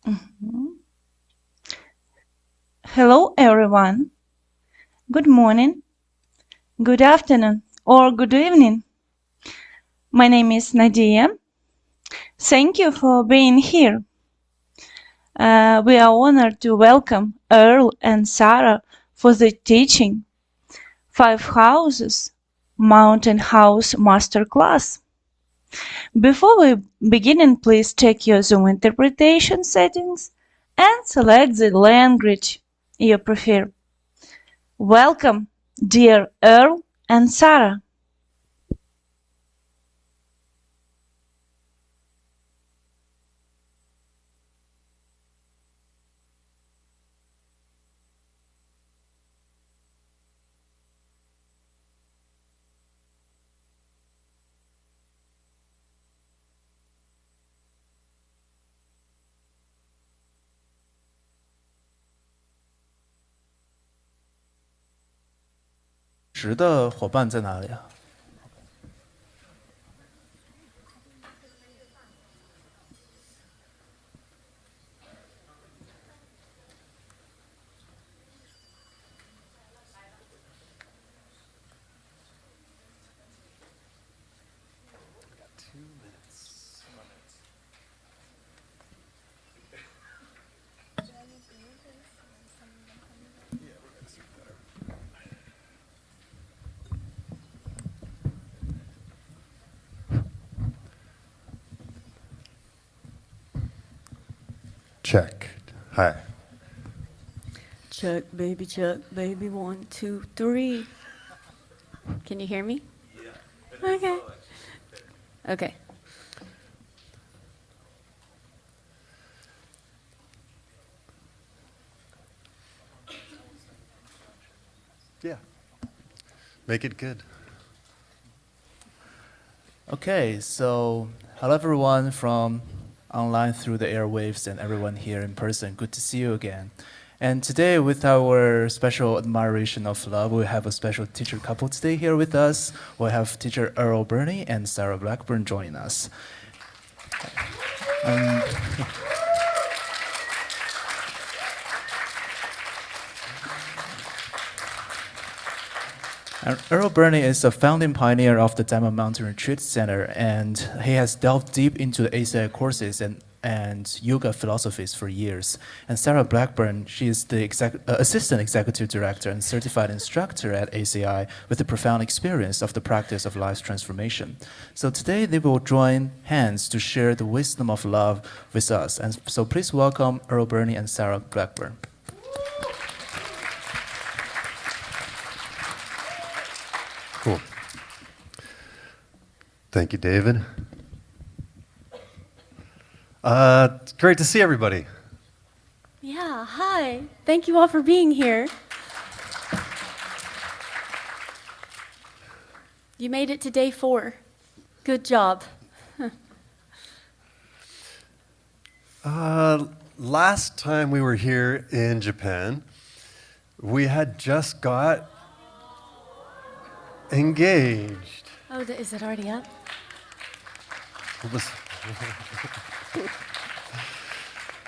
Mhm. Hello, everyone. Good morning, good afternoon, or good evening. My name is Nadia. Thank you for being here. We are honored to welcome Earl and Sarah for the teaching Five Houses Mountain House Masterclass. Before we begin, please check your Zoom interpretation settings and select the language you prefer. Welcome, dear Earl and Sarah. 10的伙伴在哪里啊？Check. Hi. Check, baby, 1, 2, 3. Can you hear me? Yeah. Okay. Okay. Yeah. Make it good. Okay, so hello everyone from online through the airwaves and everyone here in person. Good to see you again. And today, with our special admiration of love, we have a special teacher couple today here with us. We have teacher Earl Burney and Sarah Blackburn joining us. And Earl Burney is a founding pioneer of the Diamond Mountain Retreat Center, and he has delved deep into the ACI courses and yoga philosophies for years. And Sarah Blackburn, she is the assistant executive director and certified instructor at ACI with a profound experience of the practice of life transformation. So today they will join hands to share the wisdom of love with us. And so please welcome Earl Burney and Sarah Blackburn. Cool. Thank you, David. It's great to see everybody. Yeah, hi. Thank you all for being here. You made it to day 4. Good job. Last time we were here in Japan, we had just got engaged. Oh, is it already up?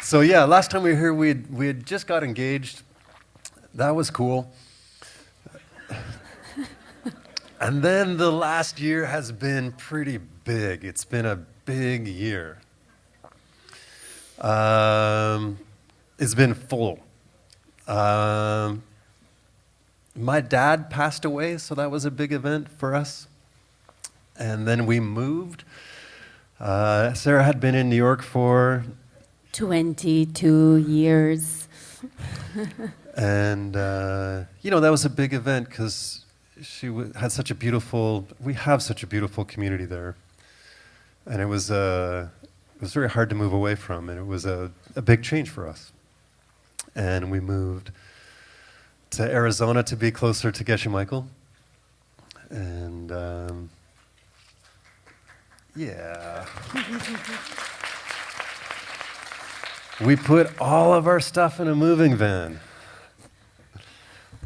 So yeah, last time we were here, we had just got engaged. That was cool. And then the last year has been pretty big. It's been a big year. It's been full. My dad passed away, so that was a big event for us. And then we moved. Sarah had been in New York for 22 years. And, that was a big event because had such a we have such a beautiful community there. And it was very hard to move away from, and it was a big change for us. And we moved to Arizona to be closer to Geshe Michael. And, yeah. We put all of our stuff in a moving van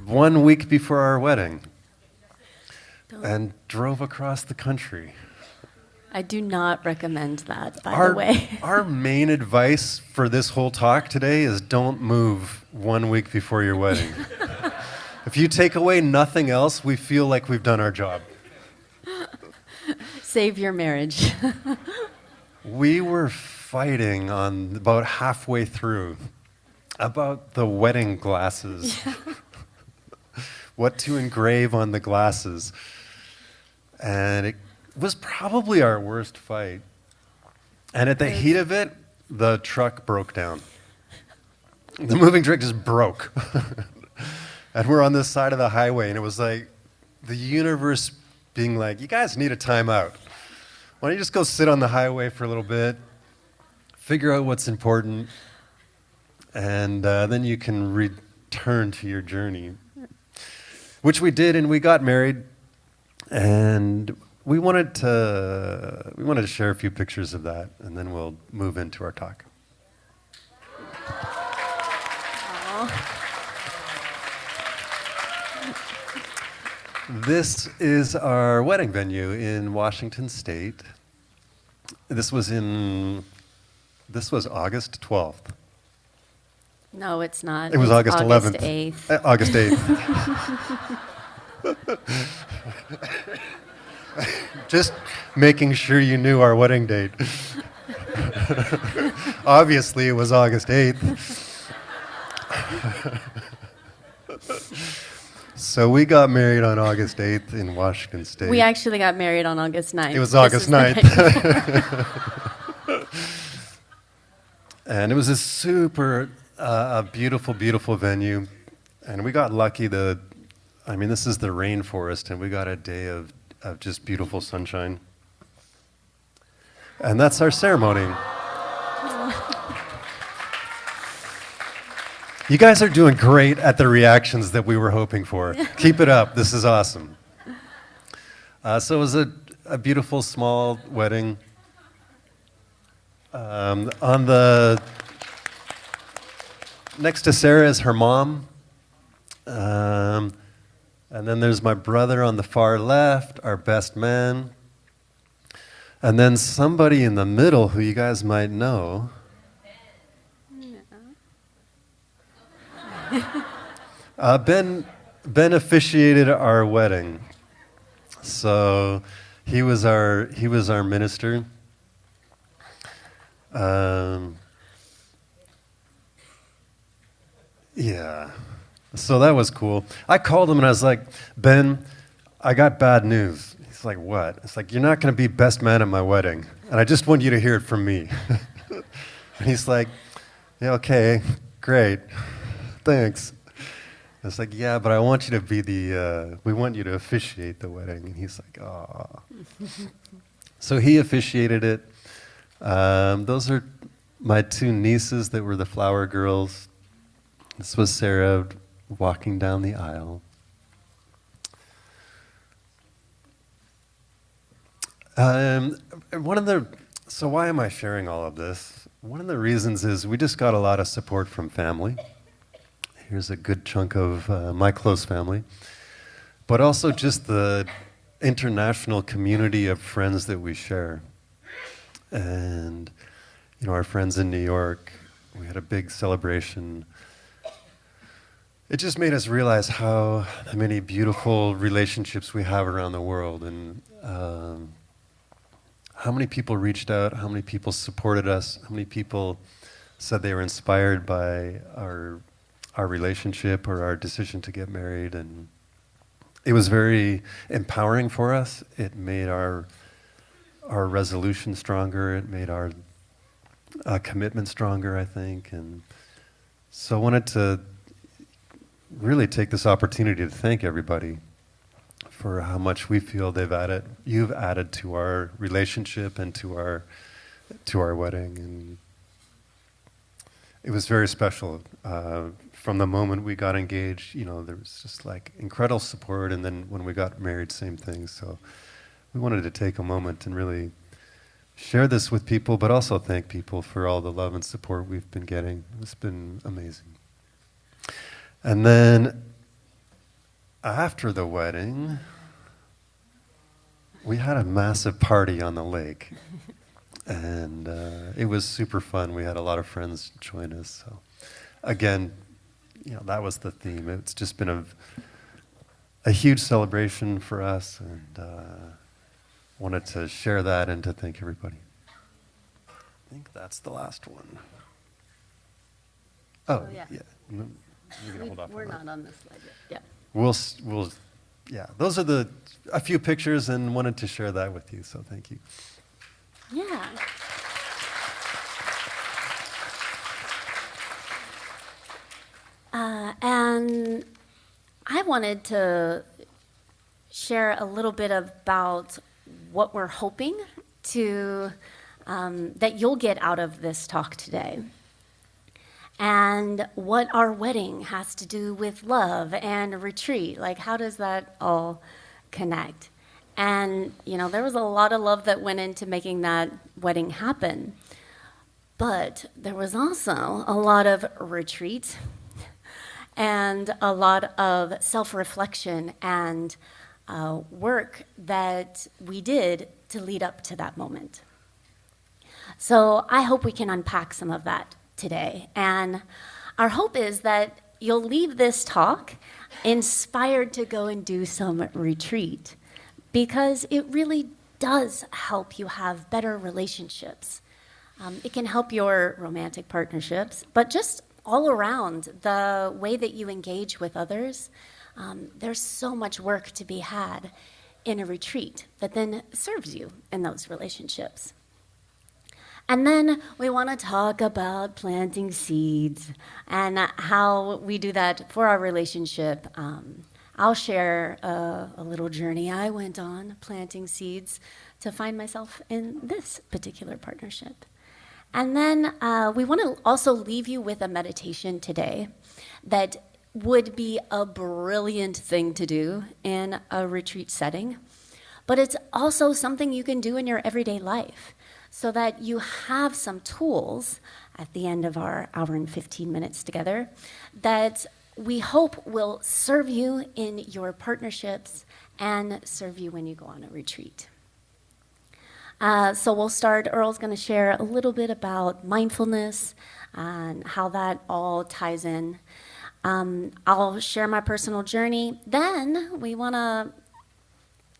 1 week before our wedding and drove across the country. I do not recommend that, by Our, the way. our main advice for this whole talk today is don't move 1 week before your wedding. If you take away nothing else, we feel like we've done our job. Save your marriage. We were fighting on about halfway through about the wedding glasses. Yeah. What to engrave on the glasses. And it was probably our worst fight. And at the heat of it, the truck broke down. The moving truck just broke. And we're on this side of the highway, and it was like the universe being like, you guys need a timeout. Why don't you just go sit on the highway for a little bit, figure out what's important, and then you can return to your journey. Which we did, and we got married, and we wanted to share a few pictures of that, and then we'll move into our talk. This is our wedding venue in Washington State. This was August 12th. No, it's not. It was August 11th. 8th. August 8th. Just making sure you knew our wedding date. Obviously, it was August 8th. So we got married on August 8th in Washington State. We actually got married on August 9th. It was August 9th. And it was a super beautiful, beautiful venue. And we got lucky this is the rainforest, and we got a day of just beautiful sunshine. And that's our ceremony. You guys are doing great at the reactions that we were hoping for. Keep it up. This is awesome. So it was a beautiful small wedding. Next to Sarah is her mom. And then there's my brother on the far left, our best man. And then somebody in the middle who you guys might know. Ben officiated our wedding, so he was our minister. Yeah, so that was cool. I called him and I was like, Ben, I got bad news. He's like, what? It's like, you're not going to be best man at my wedding, and I just want you to hear it from me. And he's like, yeah, okay, great. Thanks. I was like, yeah, but I want you to be we want you to officiate the wedding. And he's like, oh. So he officiated it. Those are my two nieces that were the flower girls. This was Sarah walking down the aisle. So why am I sharing all of this? One of the reasons is we just got a lot of support from family. Here's a good chunk of my close family, but also just the international community of friends that we share. And, our friends in New York, we had a big celebration. It just made us realize how many beautiful relationships we have around the world, and how many people reached out, how many people supported us, how many people said they were inspired by our relationship or our decision to get married. And it was very empowering for us. It made our resolution stronger. It made our commitment stronger, I think. And so I wanted to really take this opportunity to thank everybody for how much we feel you've added to our relationship and to our wedding. And it was very special. From the moment we got engaged, there was just like incredible support, and then when we got married, same thing. So we wanted to take a moment and really share this with people, but also thank people for all the love and support we've been getting. It's been amazing. And then after the wedding, we had a massive party on the lake, and it was super fun. We had a lot of friends join us. So, again, that was the theme. It's just been a huge celebration for us, and wanted to share that and to thank everybody. I think that's the last one. Oh, yeah. You're gonna hold off. We're not on this slide yet. Yeah. Those are a few pictures, and wanted to share that with you. So thank you. Yeah. And I wanted to share a little bit about what we're hoping to that you'll get out of this talk today, and what our wedding has to do with love and a retreat. Like, how does that all connect? And there was a lot of love that went into making that wedding happen, but there was also a lot of retreat and a lot of self-reflection and work that we did to lead up to that moment. So I hope we can unpack some of that today. And our hope is that you'll leave this talk inspired to go and do some retreat, because it really does help you have better relationships. It can help your romantic partnerships, but just all around the way that you engage with others. There's so much work to be had in a retreat that then serves you in those relationships. And then we want to talk about planting seeds and how we do that for our relationship. I'll share a little journey I went on planting seeds to find myself in this particular partnership. And then we want to also leave you with a meditation today that would be a brilliant thing to do in a retreat setting, but it's also something you can do in your everyday life so that you have some tools at the end of our hour and 15 minutes together that we hope will serve you in your partnerships and serve you when you go on a retreat. So we'll start. Earl's going to share a little bit about mindfulness and how that all ties in. I'll share my personal journey. Then we want to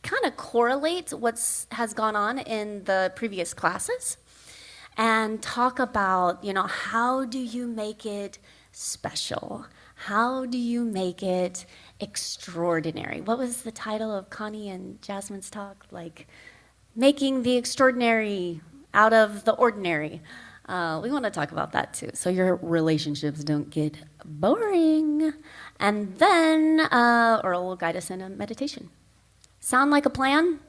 kind of correlate what has gone on in the previous classes and talk about, how do you make it special? How do you make it extraordinary? What was the title of Connie and Jasmine's talk? Like, making the extraordinary out of the ordinary. We want to talk about that too, so your relationships don't get boring. And then Earl will guide us in a meditation. Sound like a plan?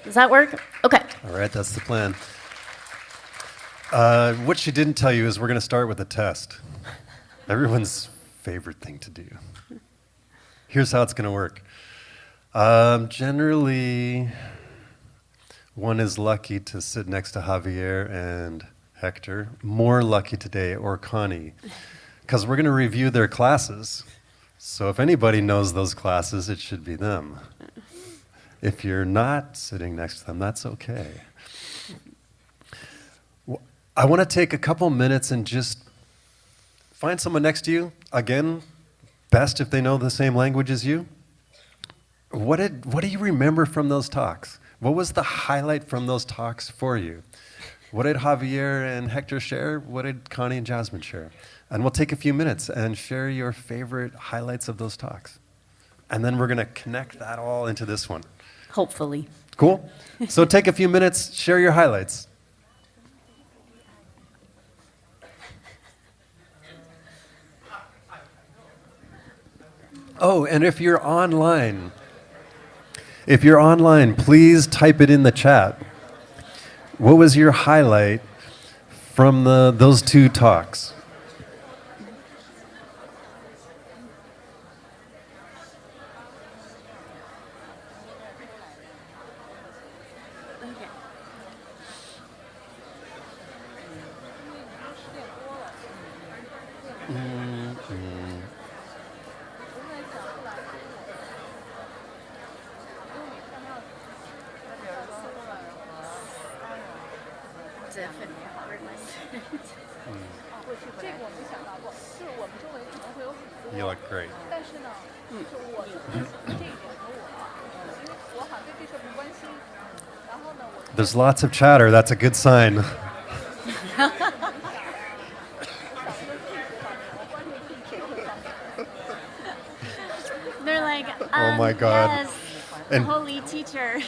Does that work? Okay. All right, that's the plan. What she didn't tell you is we're going to start with a test. Everyone's favorite thing to do. Here's how it's going to work. Generally, one is lucky to sit next to Javier and Hector. More lucky today, or Connie, because we're going to review their classes. So if anybody knows those classes, it should be them. If you're not sitting next to them, that's okay. I want to take a couple minutes and just find someone next to you. Again, best if they know the same language as you. What do you remember from those talks? What was the highlight from those talks for you? What did Javier and Hector share? What did Connie and Jasmine share? And we'll take a few minutes and share your favorite highlights of those talks. And then we're going to connect that all into this one. Hopefully. Cool? So take a few minutes, share your highlights. Oh, and if you're online, please type it in the chat. What was your highlight from those two talks? You look great. There's lots of chatter. That's a good sign. They're like, Oh my God. Yes, And- holy teacher.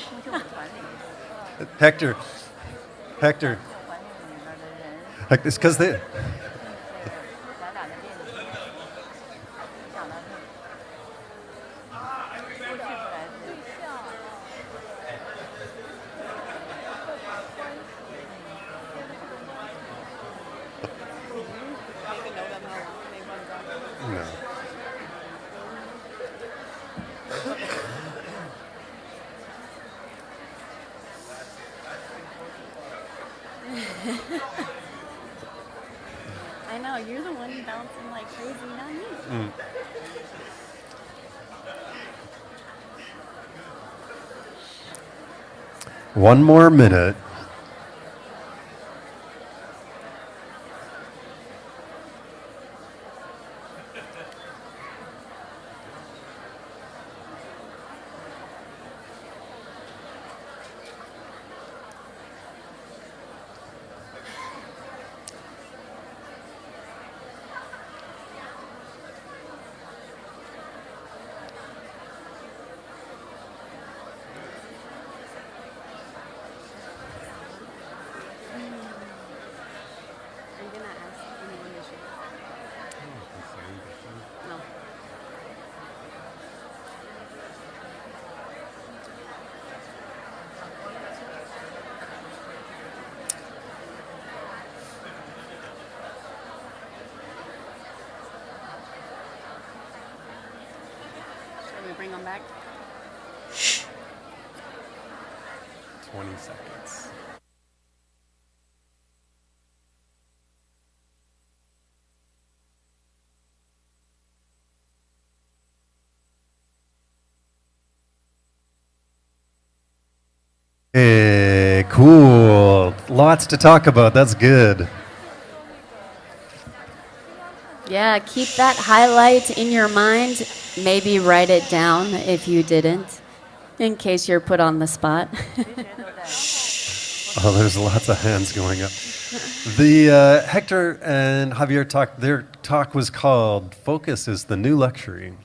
Hector. It's because they. No. I know, you're the one bouncing like crazy, not me. One more minute. Are you going to ask anyone to share? No. Should we bring them back? 20 seconds. Hey, cool. Lots to talk about. That's good. Yeah, keep that highlight in your mind. Maybe write it down if you didn't, in case you're put on the spot. Oh, there's lots of hands going up. The Hector and Javier talk. Their talk was called "Focus is the New Luxury,"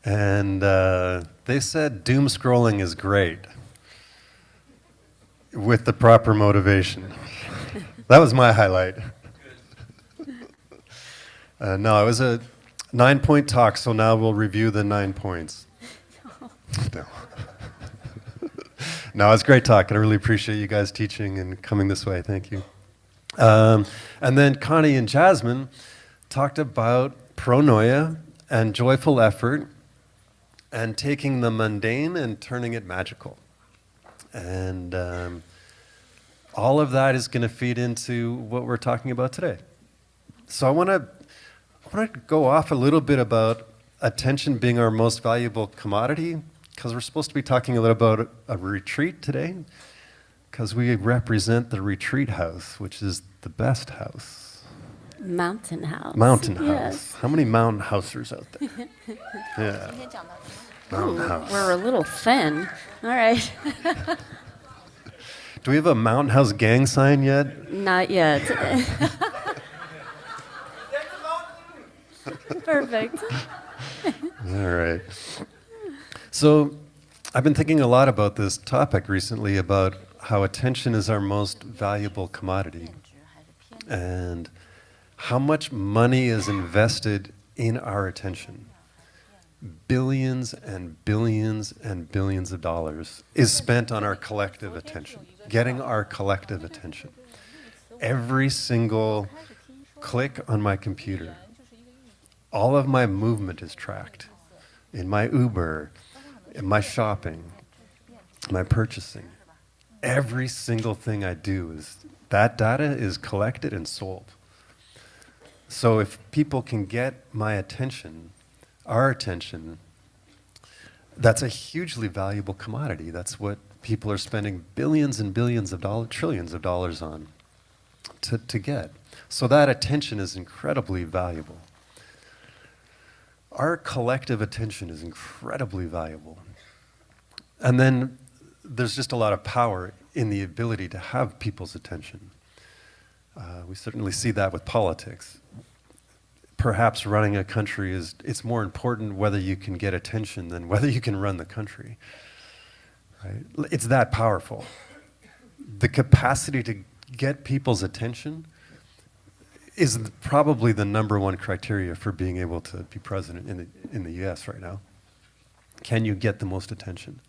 and they said doom scrolling is great with the proper motivation. That was my highlight. No, it was a 9-point talk, so now we'll review the 9 points. No. No, it's a great talk, and I really appreciate you guys teaching and coming this way. Thank you. And then Connie and Jasmine talked about pronoia and joyful effort and taking the mundane and turning it magical. And all of that is going to feed into what we're talking about today. So I want to go off a little bit about attention being our most valuable commodity, because we're supposed to be talking a little about a retreat today, because we represent the retreat house, which is the best house. Mountain house. Mountain house. Yes. How many mountain housers out there? Yeah. Mountain house. We're a little thin. All right. Do we have a mountain house gang sign yet? Not yet. Perfect. All right. So I've been thinking a lot about this topic recently, about how attention is our most valuable commodity and how much money is invested in our attention. Billions and billions and billions of dollars is spent on our collective attention, getting our collective attention. Every single click on my computer, all of my movement is tracked in my Uber, in my shopping, my purchasing. Every single thing I do is, that data is collected and sold. So if people can get my attention, our attention, that's a hugely valuable commodity. That's what people are spending billions and billions of dollars, trillions of dollars on to get. So that attention is incredibly valuable. Our collective attention is incredibly valuable. And then there's just a lot of power in the ability to have people's attention. We certainly see that with politics. Perhaps running a country it's more important whether you can get attention than whether you can run the country. Right? It's that powerful. The capacity to get people's attention is probably the number one criteria for being able to be president in the US right now. Can you get the most attention?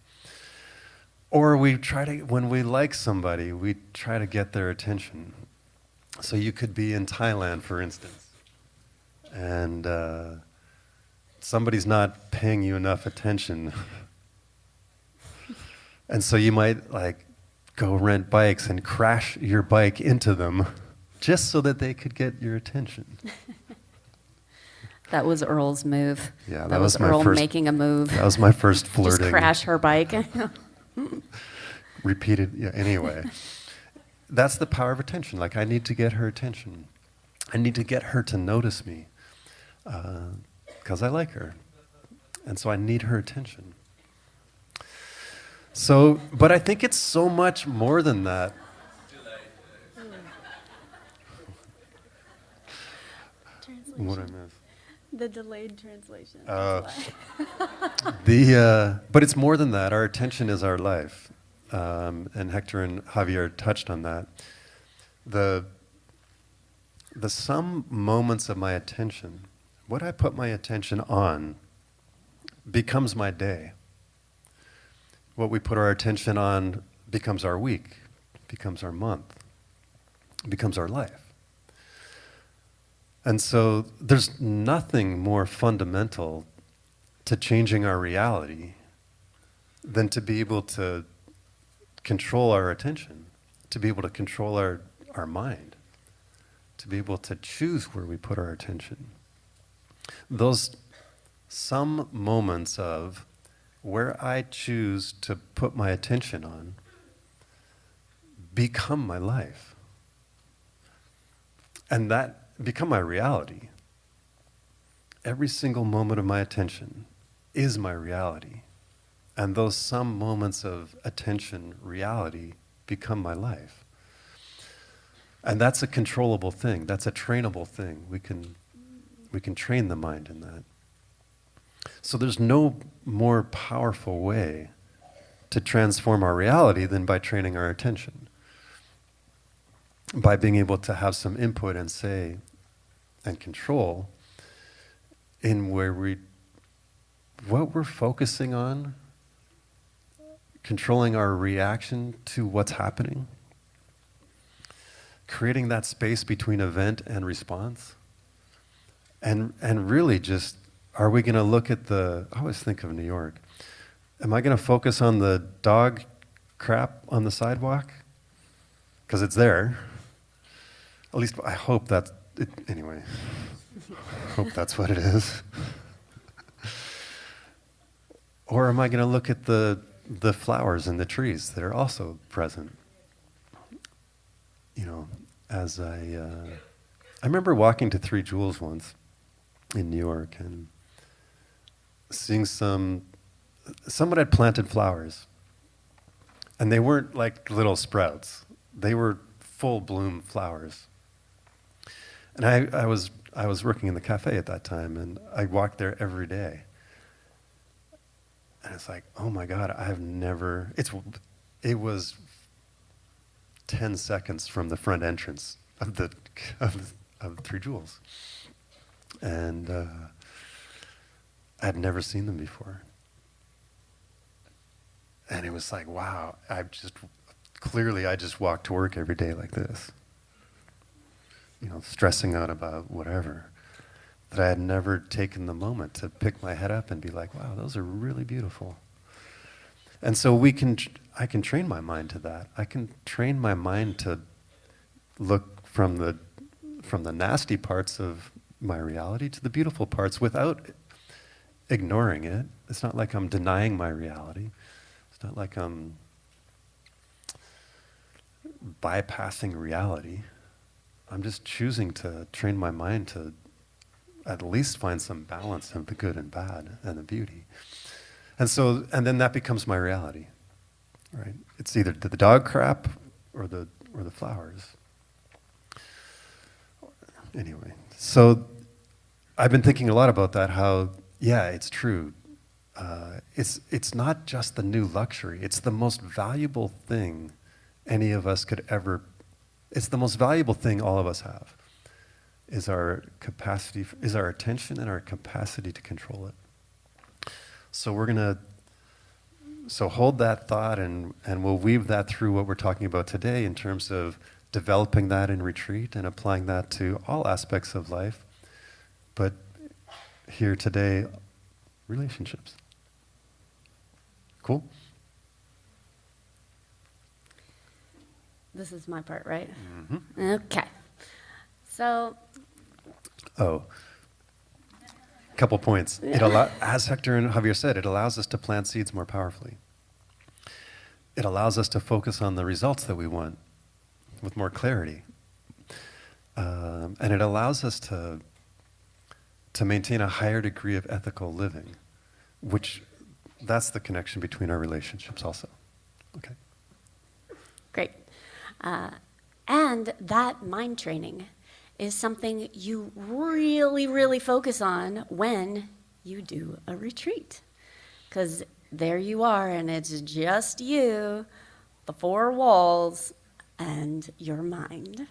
Or when we like somebody, we try to get their attention. So you could be in Thailand, for instance, and somebody's not paying you enough attention. And so you might go rent bikes and crash your bike into them just so that they could get your attention. That was Earl's move. Yeah, that was Earl making a move. That was my first flirting. Just crash her bike. Repeated, yeah, anyway. That's the power of attention. I need to get her attention. I need to get her to notice me because I like her. And so I need her attention. So, but I think it's so much more than that. What I miss? The delayed translation. But it's more than that. Our attention is our life. And Hector and Javier touched on that. The some moments of my attention, what I put my attention on, becomes my day. What we put our attention on becomes our week, becomes our month, becomes our life. And so there's nothing more fundamental to changing our reality than to be able to control our attention, to be able to control our mind, to be able to choose where we put our attention. Those some moments of where I choose to put my attention on become my life. And that become my reality. Every single moment of my attention is my reality. And those some moments of attention, reality, become my life. And that's a controllable thing. That's a trainable thing. We can train the mind in that. So there's no more powerful way to transform our reality than by training our attention. By being able to have some input and say and control in what we're focusing on, controlling our reaction to what's happening, creating that space between event and response, and really just, are we going to look at I always think of New York. Am I going to focus on the dog crap on the sidewalk? Because it's there. At least I hope that's it. Anyway, I hope that's what it is. Or am I going to look at the flowers and the trees that are also present? As I remember walking to Three Jewels once in New York and seeing someone had planted flowers, and they weren't like little sprouts; they were full bloom flowers. And I was working in the cafe at that time, and I walked there every day. And it's like, oh my God, it was 10 seconds from the front entrance of the Three Jewels. And I'd never seen them before. And it was like, wow, I just walk to work every day like this. Stressing out about whatever. That I had never taken the moment to pick my head up and be like, wow, those are really beautiful. And so I can train my mind to that. I can train my mind to look from the nasty parts of my reality to the beautiful parts without ignoring it. It's not like I'm denying my reality. It's not like I'm bypassing reality. I'm just choosing to train my mind to at least find some balance of the good and bad and the beauty. And then that becomes my reality, right? It's either the dog crap or the flowers. Anyway, so I've been thinking a lot about that, how, yeah, it's true. It's not just the new luxury. It's the most valuable thing any of us could ever, it's the most valuable thing all of us have, is our capacity, is our attention and our capacity to control it. So we're going to hold that thought and we'll weave that through what we're talking about today in terms of developing that in retreat and applying that to all aspects of life. But here today, relationships. Cool? This is my part, right? Mm-hmm. Okay. So. Oh. Couple points. As Hector and Javier said, it allows us to plant seeds more powerfully. It allows us to focus on the results that we want with more clarity. And it allows us to maintain a higher degree of ethical living, which that's the connection between our relationships also. Okay. Great. And that mind training is something you really, really focus on when you do a retreat. Because there you are, and it's just you, the four walls, and your mind.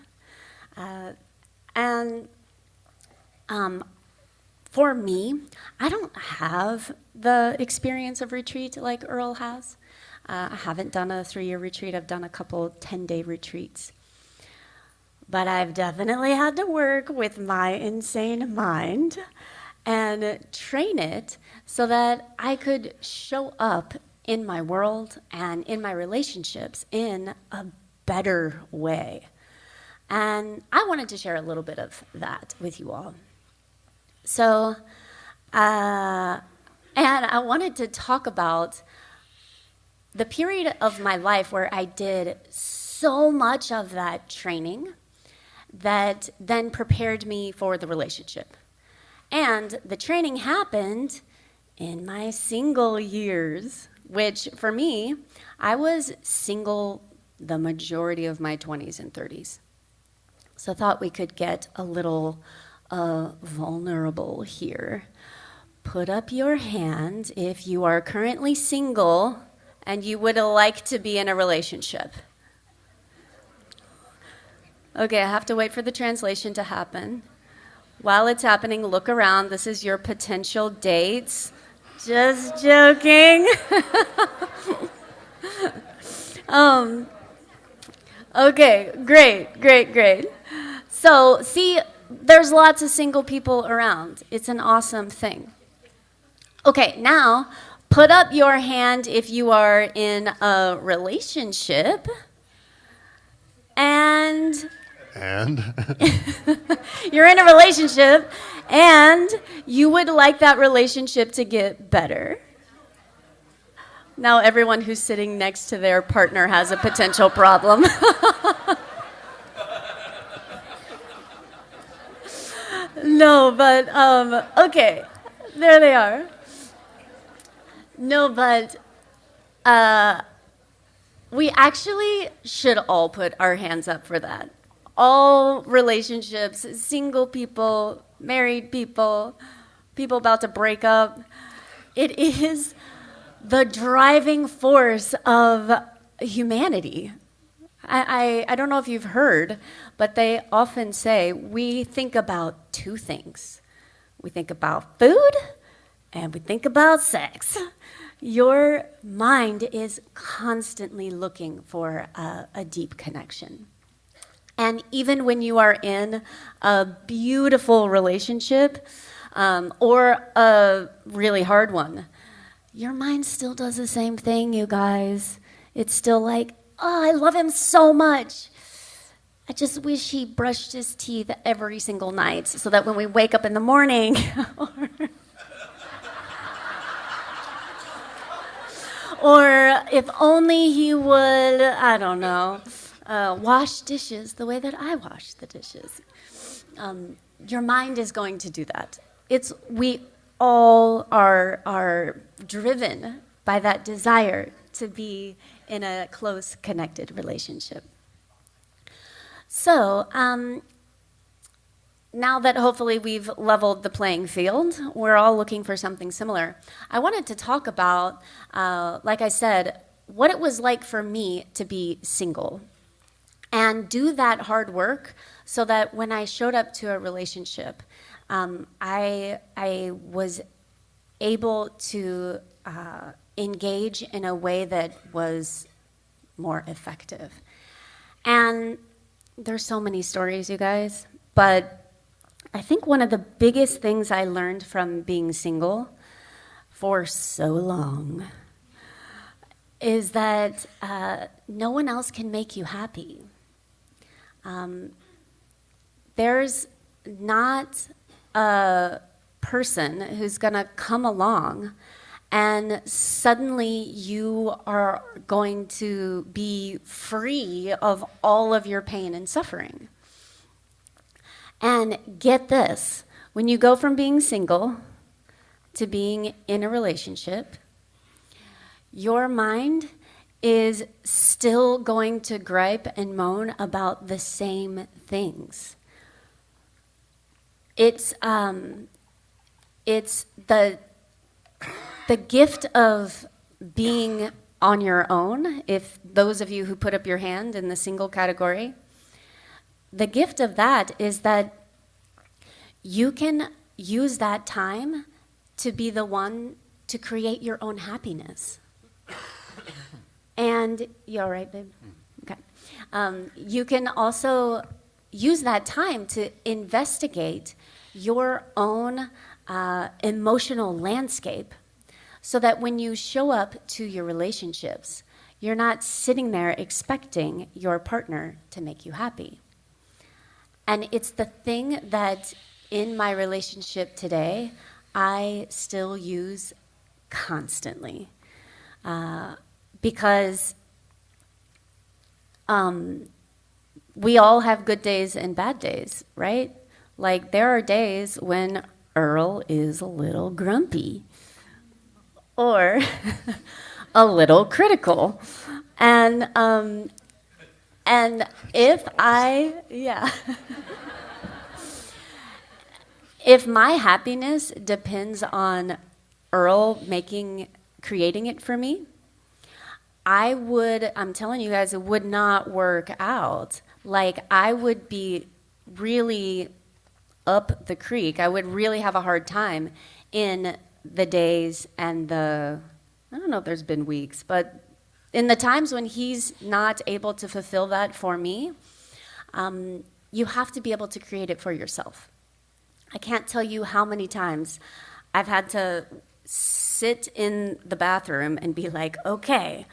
For me, I don't have the experience of retreat like Earl has. I haven't done a 3-year retreat. I've done a couple 10-day retreats. But I've definitely had to work with my insane mind and train it so that I could show up in my world and in my relationships in a better way. And I wanted to share a little bit of that with you all. So, and I wanted to talk about the period of my life where I did so much of that training that then prepared me for the relationship. And the training happened in my single years, which for me, I was single the majority of my 20s and 30s. So I thought we could get a little vulnerable here. Put up your hand if you are currently single and you would like to be in a relationship. Okay, I have to wait for the translation to happen. While it's happening, look around. This is your potential dates. Just joking. Okay, great. So, see, there's lots of single people around. It's an awesome thing. Okay, now, put up your hand if you are in a relationship. And you're in a relationship, and you would like that relationship to get better. Now everyone who's sitting next to their partner has a potential problem. No, but, okay, there they are. No, but, we actually should all put our hands up for that. All relationships, single people, married people, people about to break up. It is the driving force of humanity. I don't know if you've heard, but they often say we think about two things. We think about food and we think about sex. Your mind is constantly looking for a deep connection. And even when you are in a beautiful relationship or a really hard one, your mind still does the same thing, you guys. It's still like, oh, I love him so much. I just wish he brushed his teeth every single night so that when we wake up in the morning, or if only he would, I don't know, wash dishes the way that I wash the dishes. Your mind is going to do that. We all are driven by that desire to be in a close, connected relationship. So, now that hopefully we've leveled the playing field, we're all looking for something similar. I wanted to talk about, like I said, what it was like for me to be single and do that hard work so that when I showed up to a relationship, I was able to engage in a way that was more effective. And there's so many stories, you guys, but I think one of the biggest things I learned from being single for so long is that no one else can make you happy. There's not a person who's going to come along and suddenly you are going to be free of all of your pain and suffering. And get this, when you go from being single to being in a relationship, your mind is still going to gripe and moan about the same things. It's the gift of being on your own, if those of you who put up your hand in the single category, the gift of that is that you can use that time to be the one to create your own happiness. And you all right, babe? Okay. You can also use that time to investigate your own emotional landscape so that when you show up to your relationships, you're not sitting there expecting your partner to make you happy. And it's the thing that in my relationship today, I still use constantly. Because we all have good days and bad days, right? Like there are days when Earl is a little grumpy or a little critical. And if if my happiness depends on Earl creating it for me, I'm telling you guys, it would not work out. Like I would be really up the creek. I would really have a hard time in the days and I don't know if there's been weeks, but in the times when he's not able to fulfill that for me, you have to be able to create it for yourself. I can't tell you how many times I've had to sit in the bathroom and be like, okay,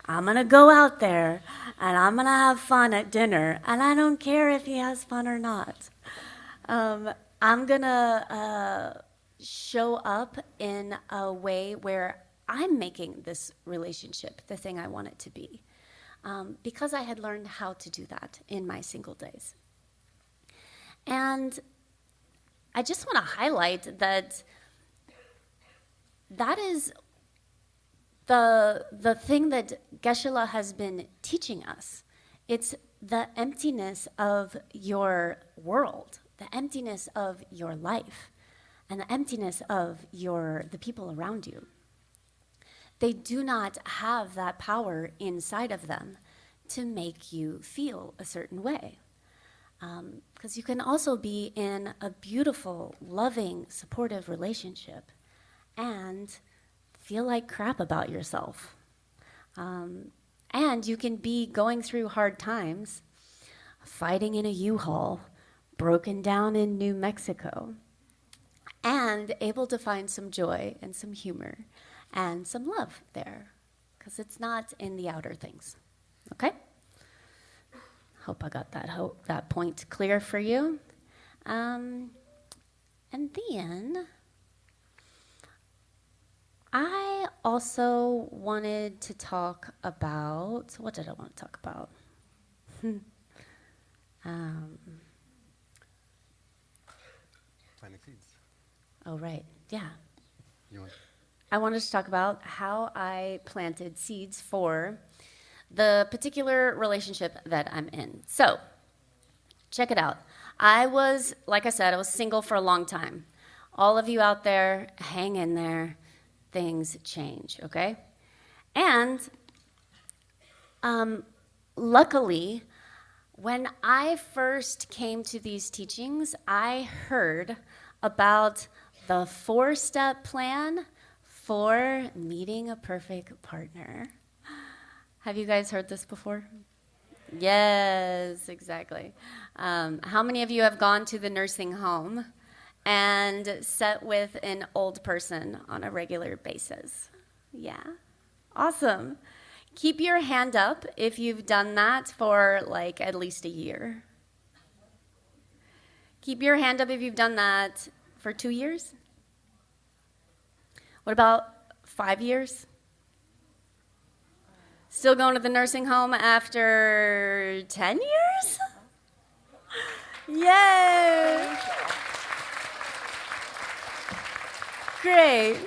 I'm going to go out there and I'm going to have fun at dinner, and I don't care if he has fun or not. I'm going to show up in a way where I'm making this relationship the thing I want it to be, because I had learned how to do that in my single days. And I just want to highlight that is the thing that Geshe has been teaching us. It's the emptiness of your world, the emptiness of your life, and the emptiness of the people around you. They do not have that power inside of them to make you feel a certain way. Because you can also be in a beautiful, loving, supportive relationship and feel like crap about yourself. And you can be going through hard times, fighting in a U-Haul, broken down in New Mexico, and able to find some joy and some humor and some love there, because it's not in the outer things. Okay? Hope I got that point clear for you. And then I also wanted to talk about, what did I want to talk about? Planting seeds. Oh, right. Yeah. You want? I wanted to talk about how I planted seeds for the particular relationship that I'm in. So, check it out. Like I said, I was single for a long time. All of you out there, hang in there. Things change, okay? And luckily, when I first came to these teachings, I heard about the 4-step plan for meeting a perfect partner. Have you guys heard this before? Yes, exactly. How many of you have gone to the nursing home and sat with an old person on a regular basis? Yeah, awesome. Keep your hand up if you've done that for like at least a year. Keep your hand up if you've done that for 2 years. What about 5 years? Still going to the nursing home after 10 years? Yay! Great.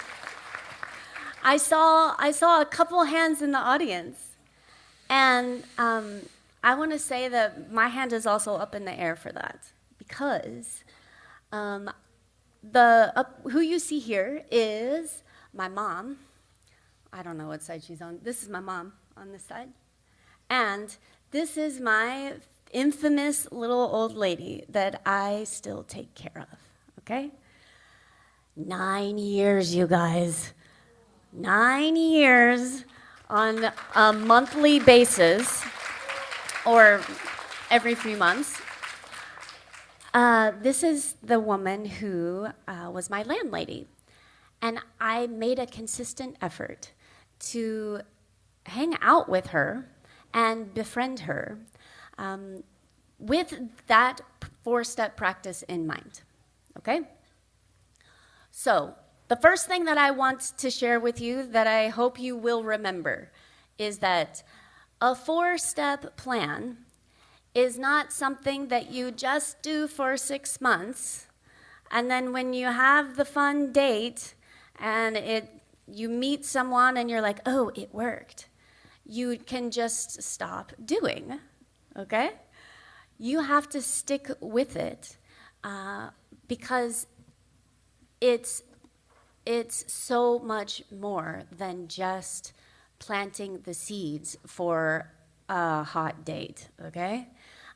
I saw a couple hands in the audience, and I want to say that my hand is also up in the air for that, because who you see here is my mom. I don't know what side she's on. This is my mom on this side, and this is my infamous little old lady that I still take care of. Okay, 9 years, you guys. 9 years on a monthly basis or every few months. This is the woman who was my landlady. And I made a consistent effort to hang out with her and befriend her with that 4-step practice in mind. Okay? So, the first thing that I want to share with you that I hope you will remember is that a 4-step plan is not something that you just do for 6 months, and then when you have the fun date and you meet someone and you're like, oh, it worked, you can just stop doing, okay? You have to stick with it because it's so much more than just planting the seeds for a hot date, okay?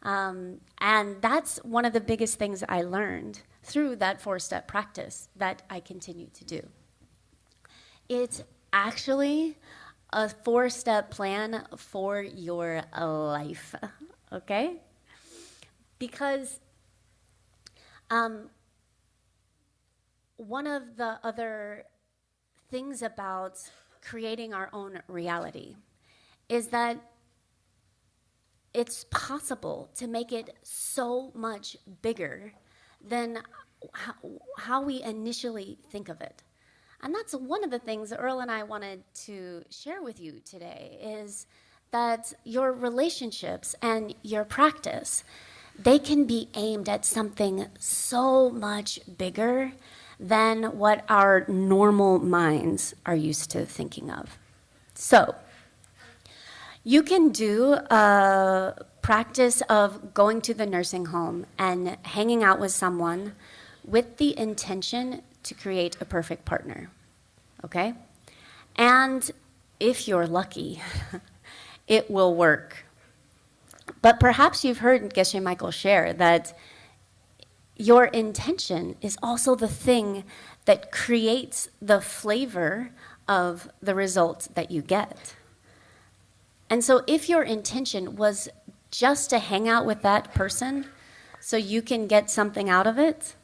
And that's one of the biggest things I learned through that 4-step practice that I continue to do. It's actually a 4-step plan for your life, okay? Because one of the other things about creating our own reality is that it's possible to make it so much bigger than how we initially think of it. And that's one of the things Earl and I wanted to share with you today, is that your relationships and your practice, they can be aimed at something so much bigger than what our normal minds are used to thinking of. So, you can do a practice of going to the nursing home and hanging out with someone with the intention to create a perfect partner, okay? And if you're lucky, it will work. But perhaps you've heard Geshe Michael share that your intention is also the thing that creates the flavor of the result that you get. And so if your intention was just to hang out with that person so you can get something out of it,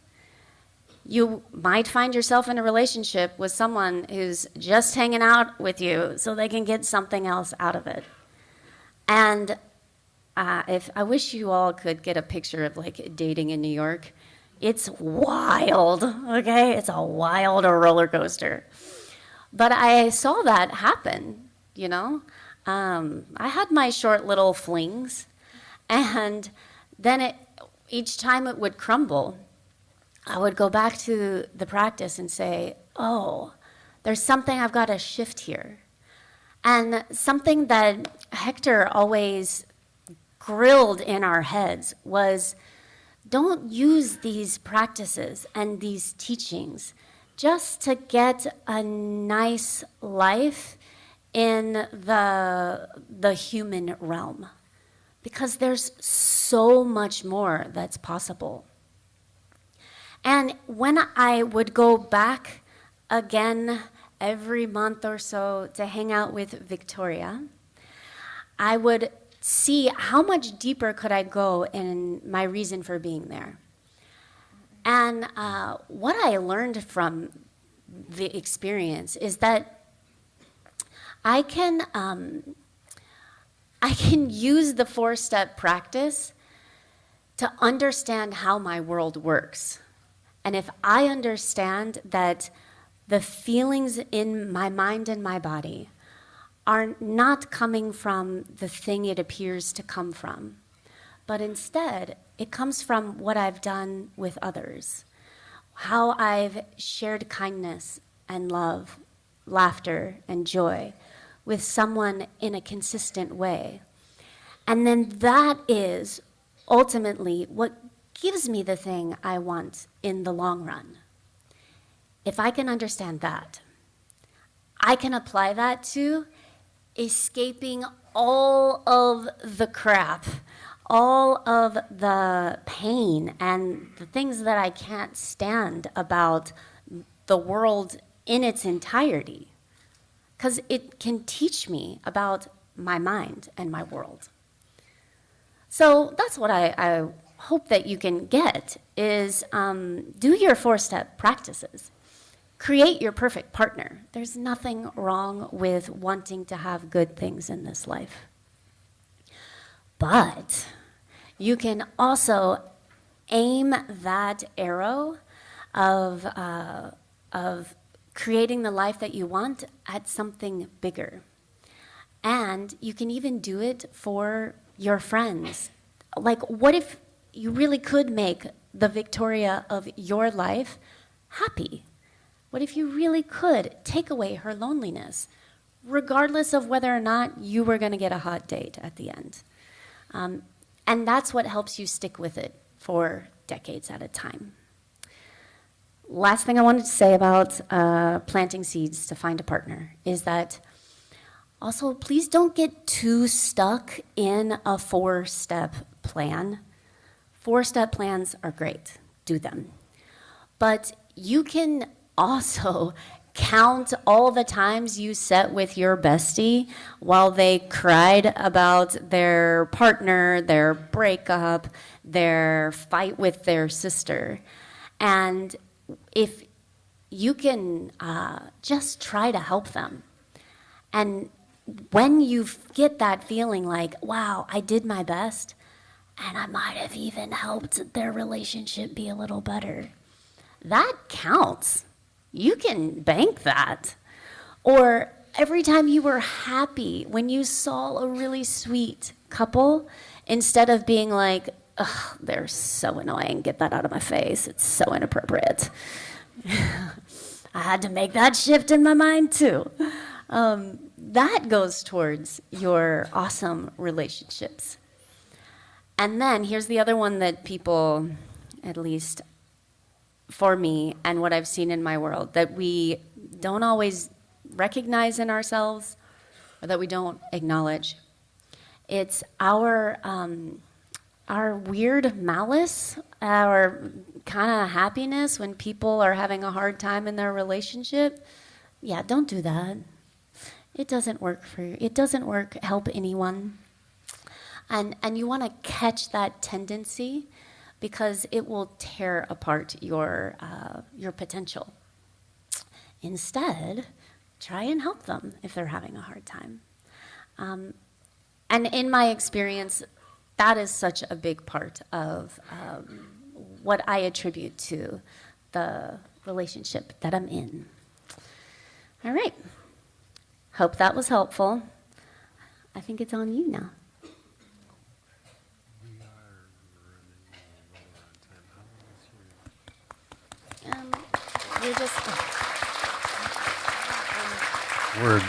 you might find yourself in a relationship with someone who's just hanging out with you so they can get something else out of it. And if I wish you all could get a picture of like dating in New York. It's wild, okay? It's a wild roller coaster. But I saw that happen, you know? I had my short little flings, And then each time it would crumble, I would go back to the practice and say, oh, there's something I've got to shift here. And something that Hector always grilled in our heads was, don't use these practices and these teachings just to get a nice life in the human realm, because there's so much more that's possible. And when I would go back again every month or so to hang out with Victoria, I would see how much deeper could I go in my reason for being there. And what I learned from the experience is that I can use the 4-step practice to understand how my world works. And if I understand that the feelings in my mind and my body are not coming from the thing it appears to come from, but instead it comes from what I've done with others, how I've shared kindness and love, laughter and joy with someone in a consistent way. And then that is ultimately what gives me the thing I want in the long run. If I can understand that, I can apply that to escaping all of the crap, all of the pain and the things that I can't stand about the world in its entirety, because it can teach me about my mind and my world. So that's what I hope that you can get is do your 4-step practices. Create your perfect partner. There's nothing wrong with wanting to have good things in this life. But you can also aim that arrow of creating the life that you want at something bigger. And you can even do it for your friends. Like, what if you really could make the Victoria of your life happy? What if you really could take away her loneliness, regardless of whether or not you were going to get a hot date at the end? And that's what helps you stick with it for decades at a time. Last thing I wanted to say about planting seeds to find a partner is that also, please don't get too stuck in a 4-step plan. 4-step plans are great. Do them. But you can also count all the times you sat with your bestie while they cried about their partner, their breakup, their fight with their sister. And if you can just try to help them. And when you get that feeling like, wow, I did my best, and I might have even helped their relationship be a little better, that counts. You can bank that. Or every time you were happy when you saw a really sweet couple, instead of being like, ugh, they're so annoying, get that out of my face, it's so inappropriate. I had to make that shift in my mind too. That goes towards your awesome relationships. And then here's the other one that people, at least for me and what I've seen in my world, that we don't always recognize in ourselves or that we don't acknowledge. It's our weird malice, our kind of happiness when people are having a hard time in their relationship. Yeah, don't do that. It doesn't work for you. It doesn't help anyone. And you want to catch that tendency because it will tear apart your potential. Instead, try and help them if they're having a hard time. And in my experience, that is such a big part of what I attribute to the relationship that I'm in. All right. Hope that was helpful. I think it's on you now. We're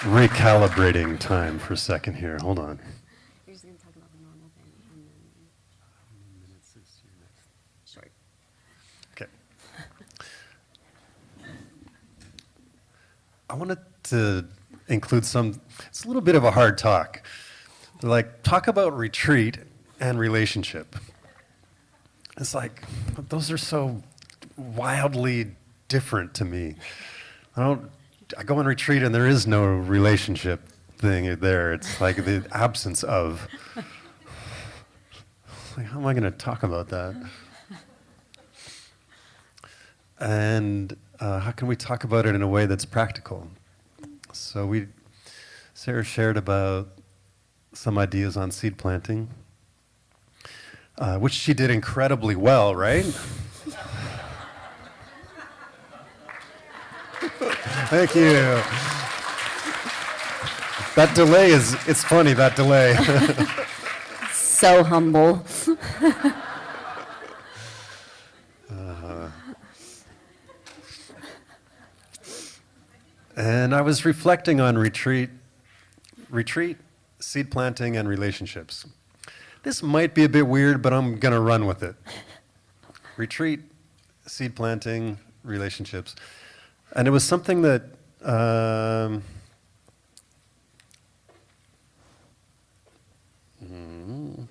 recalibrating time for a second here. Hold on. You're just going to talk about the normal thing and then short. Okay. I wanted to include it's a little bit of a hard talk. Like, talk about retreat and relationship. It's like, those are so wildly different to me. I go on retreat and there is no relationship thing there. It's like the absence of. Like, how am I going to talk about that? And how can we talk about it in a way that's practical? So Sarah shared about some ideas on seed planting, which she did incredibly well, right? Thank you. That delay it's funny, that delay. So humble. And I was reflecting on retreat, seed planting, and relationships. This might be a bit weird, but I'm going to run with it. Retreat, seed planting, relationships. And it was something that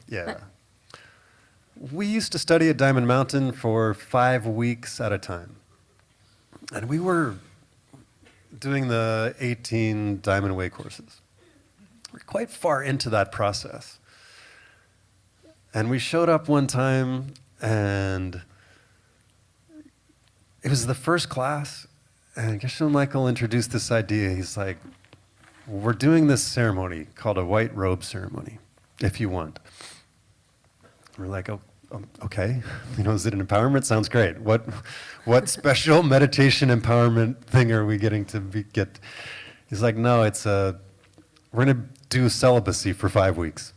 yeah. We used to study at Diamond Mountain for 5 weeks at a time. And we were doing the 18 Diamond Way courses. We're quite far into that process. And we showed up one time, and it was the first class, and Geshe Michael introduced this idea. He's like, we're doing this ceremony called a white robe ceremony, if you want. We're like, oh, okay. Is it an empowerment? Sounds great. What special meditation empowerment thing are we getting to get? He's like, no, we're going to do celibacy for 5 weeks.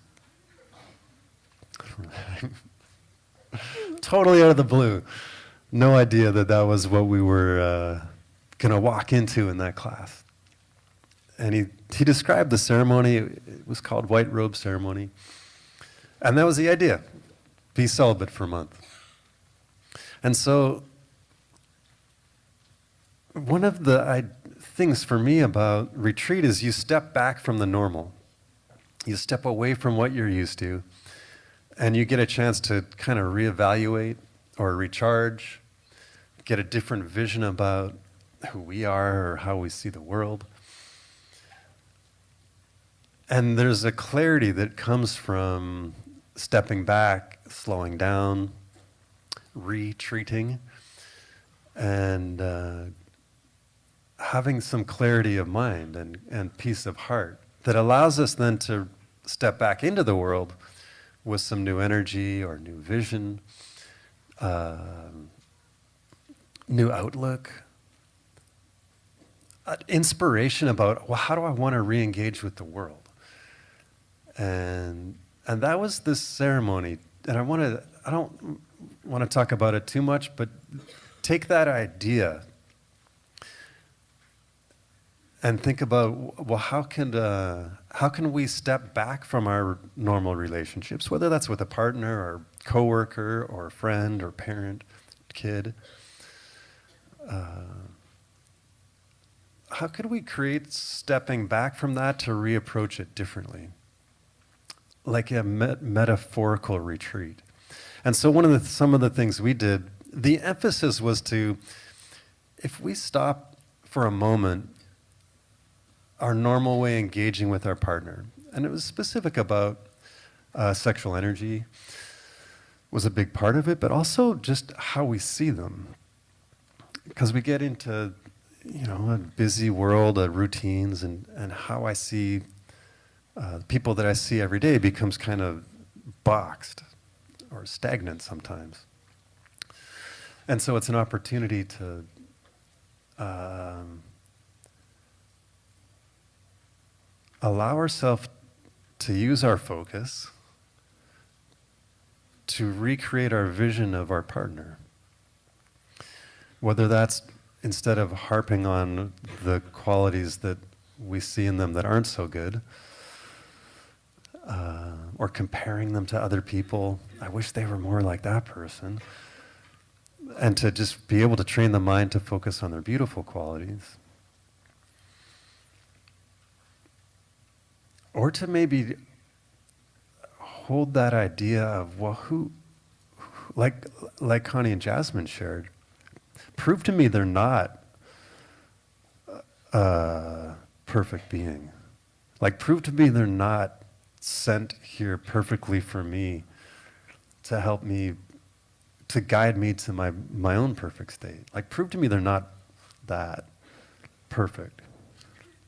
Totally out of the blue. No idea that was what we were going to walk into in that class. And he described the ceremony. It was called White Robe Ceremony. And that was the idea. Be celibate for a month. And so one of the things for me about retreat is you step back from the normal. You step away from what you're used to, and you get a chance to kind of reevaluate or recharge, get a different vision about who we are or how we see the world. And there's a clarity that comes from stepping back, slowing down, retreating, and having some clarity of mind and peace of heart that allows us then to step back into the world with some new energy or new vision, new outlook, inspiration about, well, how do I want to re-engage with the world? And that was this ceremony. And I don't want to talk about it too much, but take that idea and think about, well, how can we step back from our normal relationships, whether that's with a partner or coworker or a friend or parent, kid. How could we create stepping back from that to reapproach it differently? Like a metaphorical retreat. And so some of the things we did, the emphasis was if we stop for a moment our normal way engaging with our partner, and it was specific about sexual energy was a big part of it, but also just how we see them. Because we get into, a busy world of routines, and how I see people that I see every day becomes kind of boxed or stagnant sometimes. And so it's an opportunity to allow ourselves to use our focus to recreate our vision of our partner. Whether that's instead of harping on the qualities that we see in them that aren't so good, or comparing them to other people. I wish they were more like that person. And to just be able to train the mind to focus on their beautiful qualities. Or to maybe hold that idea of, well, like Connie and Jasmine shared, prove to me they're not a perfect being. Like, prove to me they're not sent here perfectly for me to help me, to guide me to my own perfect state. Like, prove to me they're not that perfect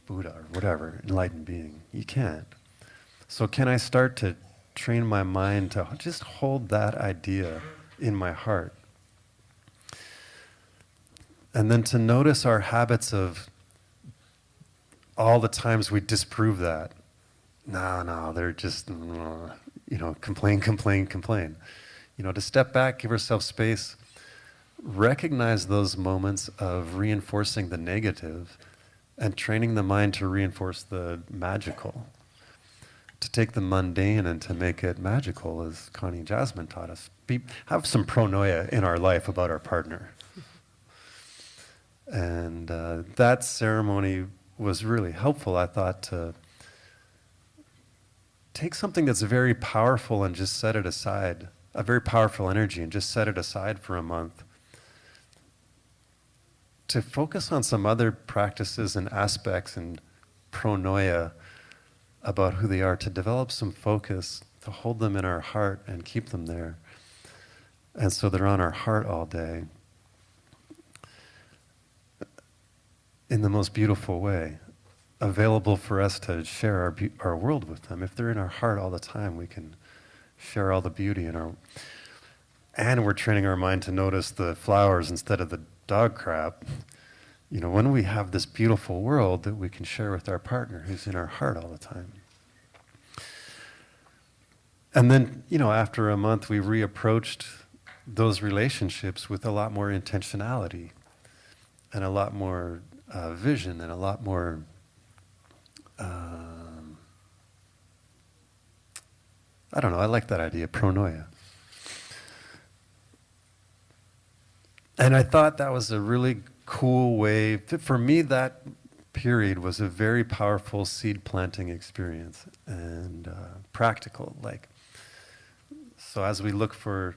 Buddha or whatever, enlightened being. You can't. So can I start to train my mind to just hold that idea in my heart? And then to notice our habits of all the times we disprove that. No, they're just, complain. To step back, give ourselves space, recognize those moments of reinforcing the negative and training the mind to reinforce the magical. To take the mundane and to make it magical, as Connie and Jasmine taught us. Have some pronoia in our life about our partner. And that ceremony was really helpful, I thought, to take something that's very powerful and just set it aside, a very powerful energy, and just set it aside for a month. To focus on some other practices and aspects and pronoia about who they are, to develop some focus, to hold them in our heart and keep them there. And so they're on our heart all day in the most beautiful way, available for us to share our world with them. If they're in our heart all the time, we can share all the beauty in our... And we're training our mind to notice the flowers instead of the dog crap. When we have this beautiful world that we can share with our partner who's in our heart all the time. And then, after a month, we reapproached those relationships with a lot more intentionality and a lot more vision and a lot more I like that idea, pronoia. And I thought that was a really cool way. For me, that period was a very powerful seed planting experience and practical. So as we look for,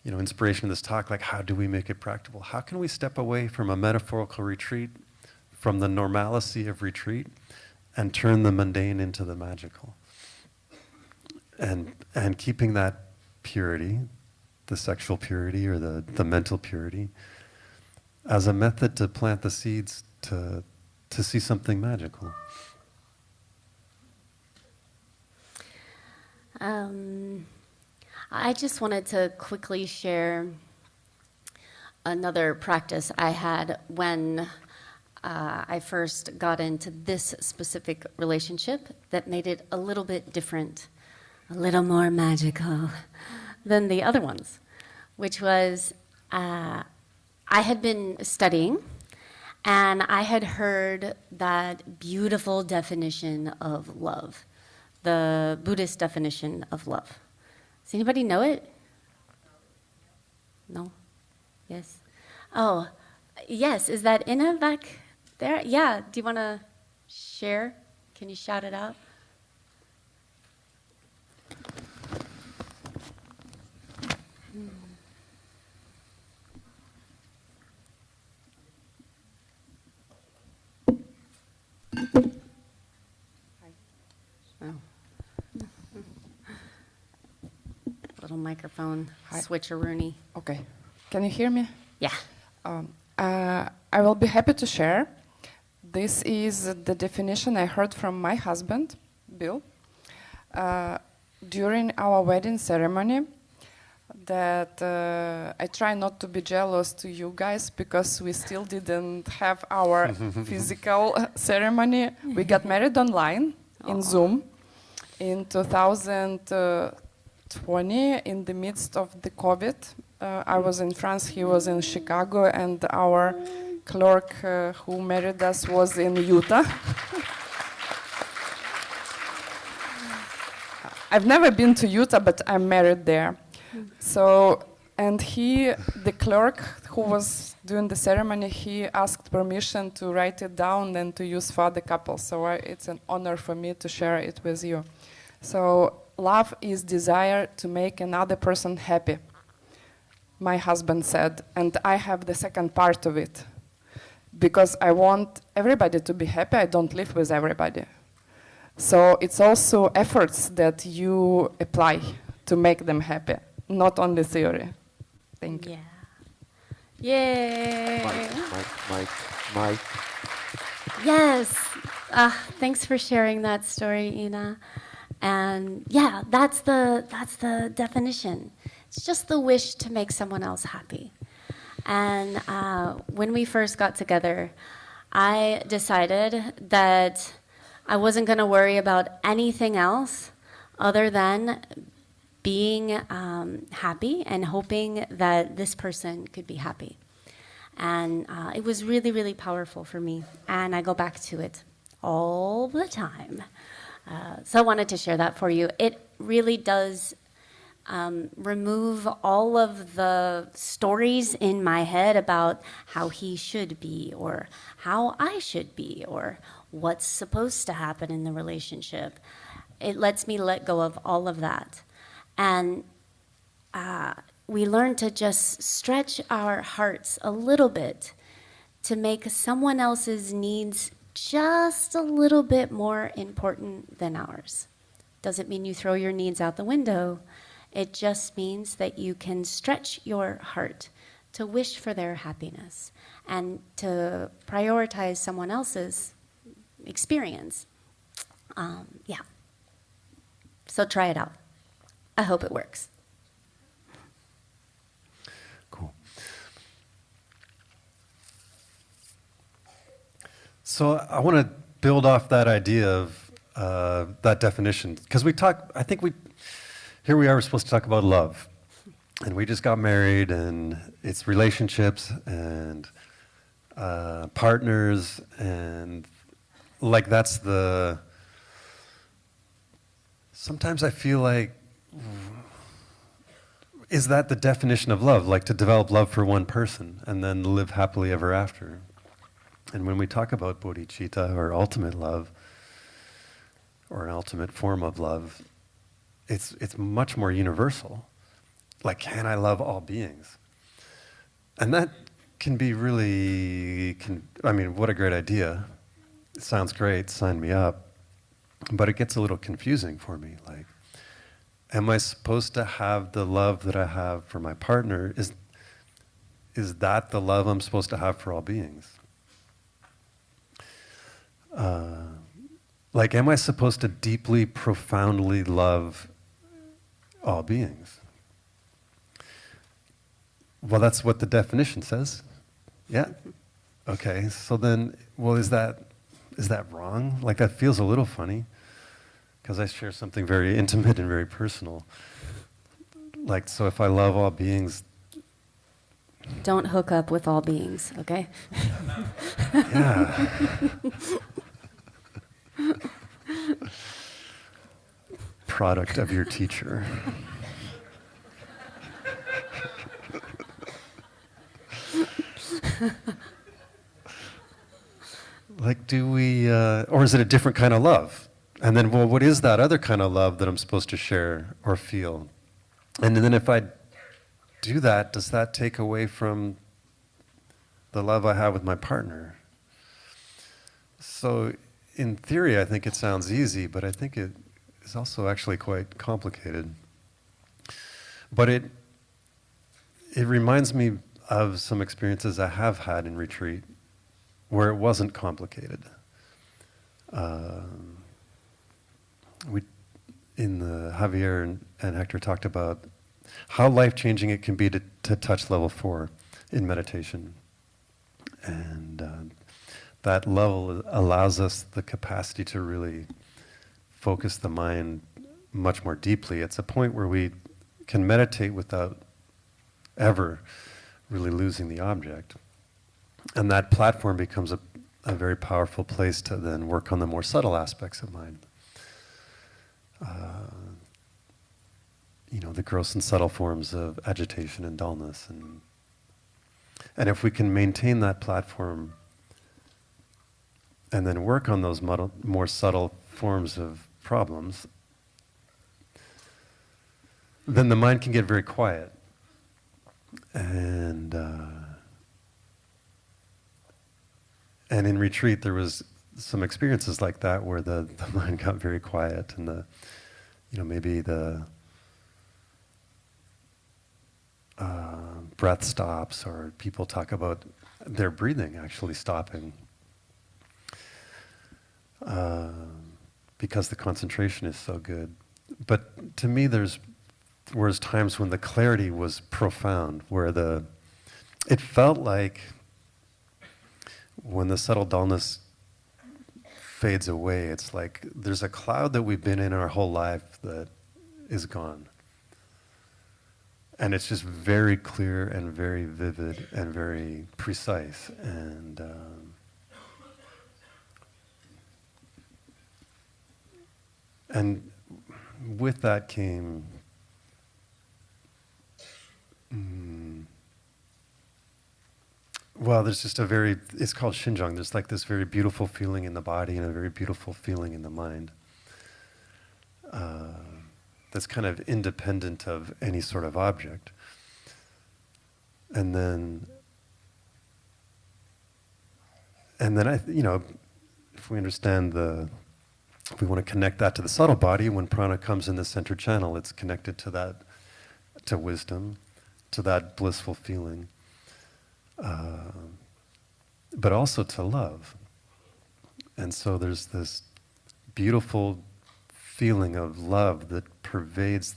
inspiration in this talk, how do we make it practical? How can we step away from a metaphorical retreat, from the normalcy of retreat, and turn the mundane into the magical? And keeping that purity, the sexual purity or the mental purity, as a method to plant the seeds to see something magical. I just wanted to quickly share another practice I had when I first got into this specific relationship that made it a little bit different, a little more magical than the other ones, which was I had been studying and I had heard that beautiful definition of love, the Buddhist definition of love. Does anybody know it? No? Yes? Oh, yes. Is that Inna back there? Yeah. Do you want to share? Can you shout it out? Oh. Little microphone switcheroony. Okay. Can you hear me? Yeah. I will be happy to share. This is the definition I heard from my husband, Bill, during our wedding ceremony. That I try not to be jealous to you guys because we still didn't have our physical ceremony. We got married online in Zoom in 2020 in the midst of the COVID. I was in France, he was in Chicago, and our clerk who married us was in Utah. I've never been to Utah, but I'm married there. So, and the clerk who was doing the ceremony, he asked permission to write it down and to use for the couple. So it's an honor for me to share it with you. So love is desire to make another person happy, my husband said, and I have the second part of it. Because I want everybody to be happy, I don't live with everybody. So it's also efforts that you apply to make them happy, not only theory. Thank you. Yeah. Yay. Mike. Yes. Thanks for sharing that story, Ina. And yeah, that's the definition. It's just the wish to make someone else happy. And when we first got together, I decided that I wasn't going to worry about anything else other than being happy and hoping that this person could be happy. And it was really, really powerful for me. And I go back to it all the time. So I wanted to share that for you. It really does remove all of the stories in my head about how he should be or how I should be or what's supposed to happen in the relationship. It lets me let go of all of that. And we learn to just stretch our hearts a little bit to make someone else's needs just a little bit more important than ours. Doesn't mean you throw your needs out the window. It just means that you can stretch your heart to wish for their happiness and to prioritize someone else's experience. Yeah. So try it out. I hope it works. Cool. So I want to build off that idea of that definition, because here we are, we're supposed to talk about love, and we just got married, and it's relationships and partners, and like sometimes I feel like, is that the definition of love? Like to develop love for one person and then live happily ever after? And when we talk about bodhicitta or ultimate love, or an ultimate form of love, it's much more universal. Like, can I love all beings? And that can be really, what a great idea. It sounds great, sign me up. But it gets a little confusing for me. Like, am I supposed to have the love that I have for my partner? Is that the love I'm supposed to have for all beings? Like, am I supposed to deeply, profoundly love all beings? Well, that's what the definition says. Yeah? Okay, so then, well, is that wrong? Like, that feels a little funny, because I share something very intimate and very personal. Like, so if I love all beings... Don't hook up with all beings, okay? Yeah. Product of your teacher. Like, do we, or is it a different kind of love? And then, well, what is that other kind of love that I'm supposed to share or feel? And then if I do that, does that take away from the love I have with my partner? So in theory, I think it sounds easy, but I think it is also actually quite complicated. But it reminds me of some experiences I have had in retreat where it wasn't complicated. Javier and Hector talked about how life-changing it can be to touch level 4 in meditation. And that level allows us the capacity to really focus the mind much more deeply. It's a point where we can meditate without ever really losing the object. And that platform becomes a very powerful place to then work on the more subtle aspects of mind. The gross and subtle forms of agitation and dullness. And if we can maintain that platform and then work on those more subtle forms of problems, then the mind can get very quiet. And in retreat, there was some experiences like that where the mind got very quiet, and maybe the breath stops, or people talk about their breathing actually stopping because the concentration is so good. But to me, there was times when the clarity was profound, where it felt like when the subtle dullness fades away, it's like there's a cloud that we've been in our whole life that is gone. And it's just very clear and very vivid and very precise. And with that came there's just it's called Shinjong. There's like this very beautiful feeling in the body and a very beautiful feeling in the mind. That's kind of independent of any sort of object. And then if we understand if we want to connect that to the subtle body, when prana comes in the center channel, it's connected to that, to wisdom, to that blissful feeling, but also to love. And so there's this beautiful feeling of love that pervades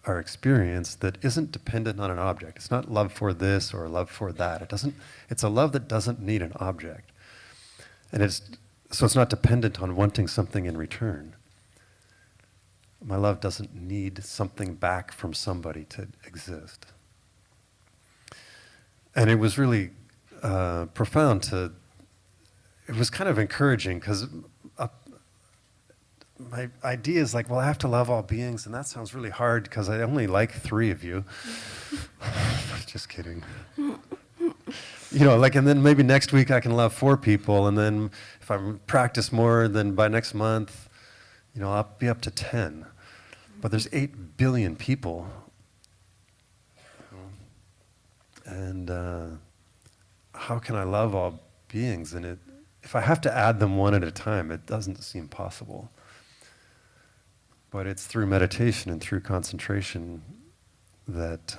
our experience that isn't dependent on an object. It's not love for this or love for that. It's a love that doesn't need an object. And so it's not dependent on wanting something in return. My love doesn't need something back from somebody to exist. And it was really profound it was kind of encouraging, because my idea is like, well, I have to love all beings, and that sounds really hard because I only like 3 of you. Just kidding. And then maybe next week I can love 4 people, and then if I practice more, then by next month, I'll be up to 10. But there's 8 billion people. And how can I love all beings? And if I have to add them one at a time, it doesn't seem possible. But it's through meditation and through concentration that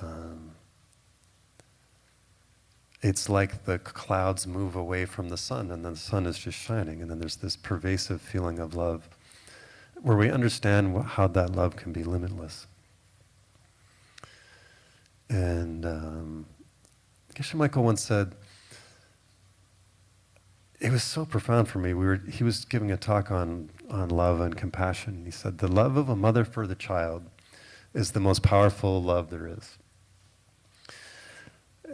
it's like the clouds move away from the sun, and then the sun is just shining, and then there's this pervasive feeling of love where we understand how that love can be limitless. And Geshe Michael once said, it was so profound for me. He was giving a talk on love and compassion. He said, the love of a mother for the child is the most powerful love there is.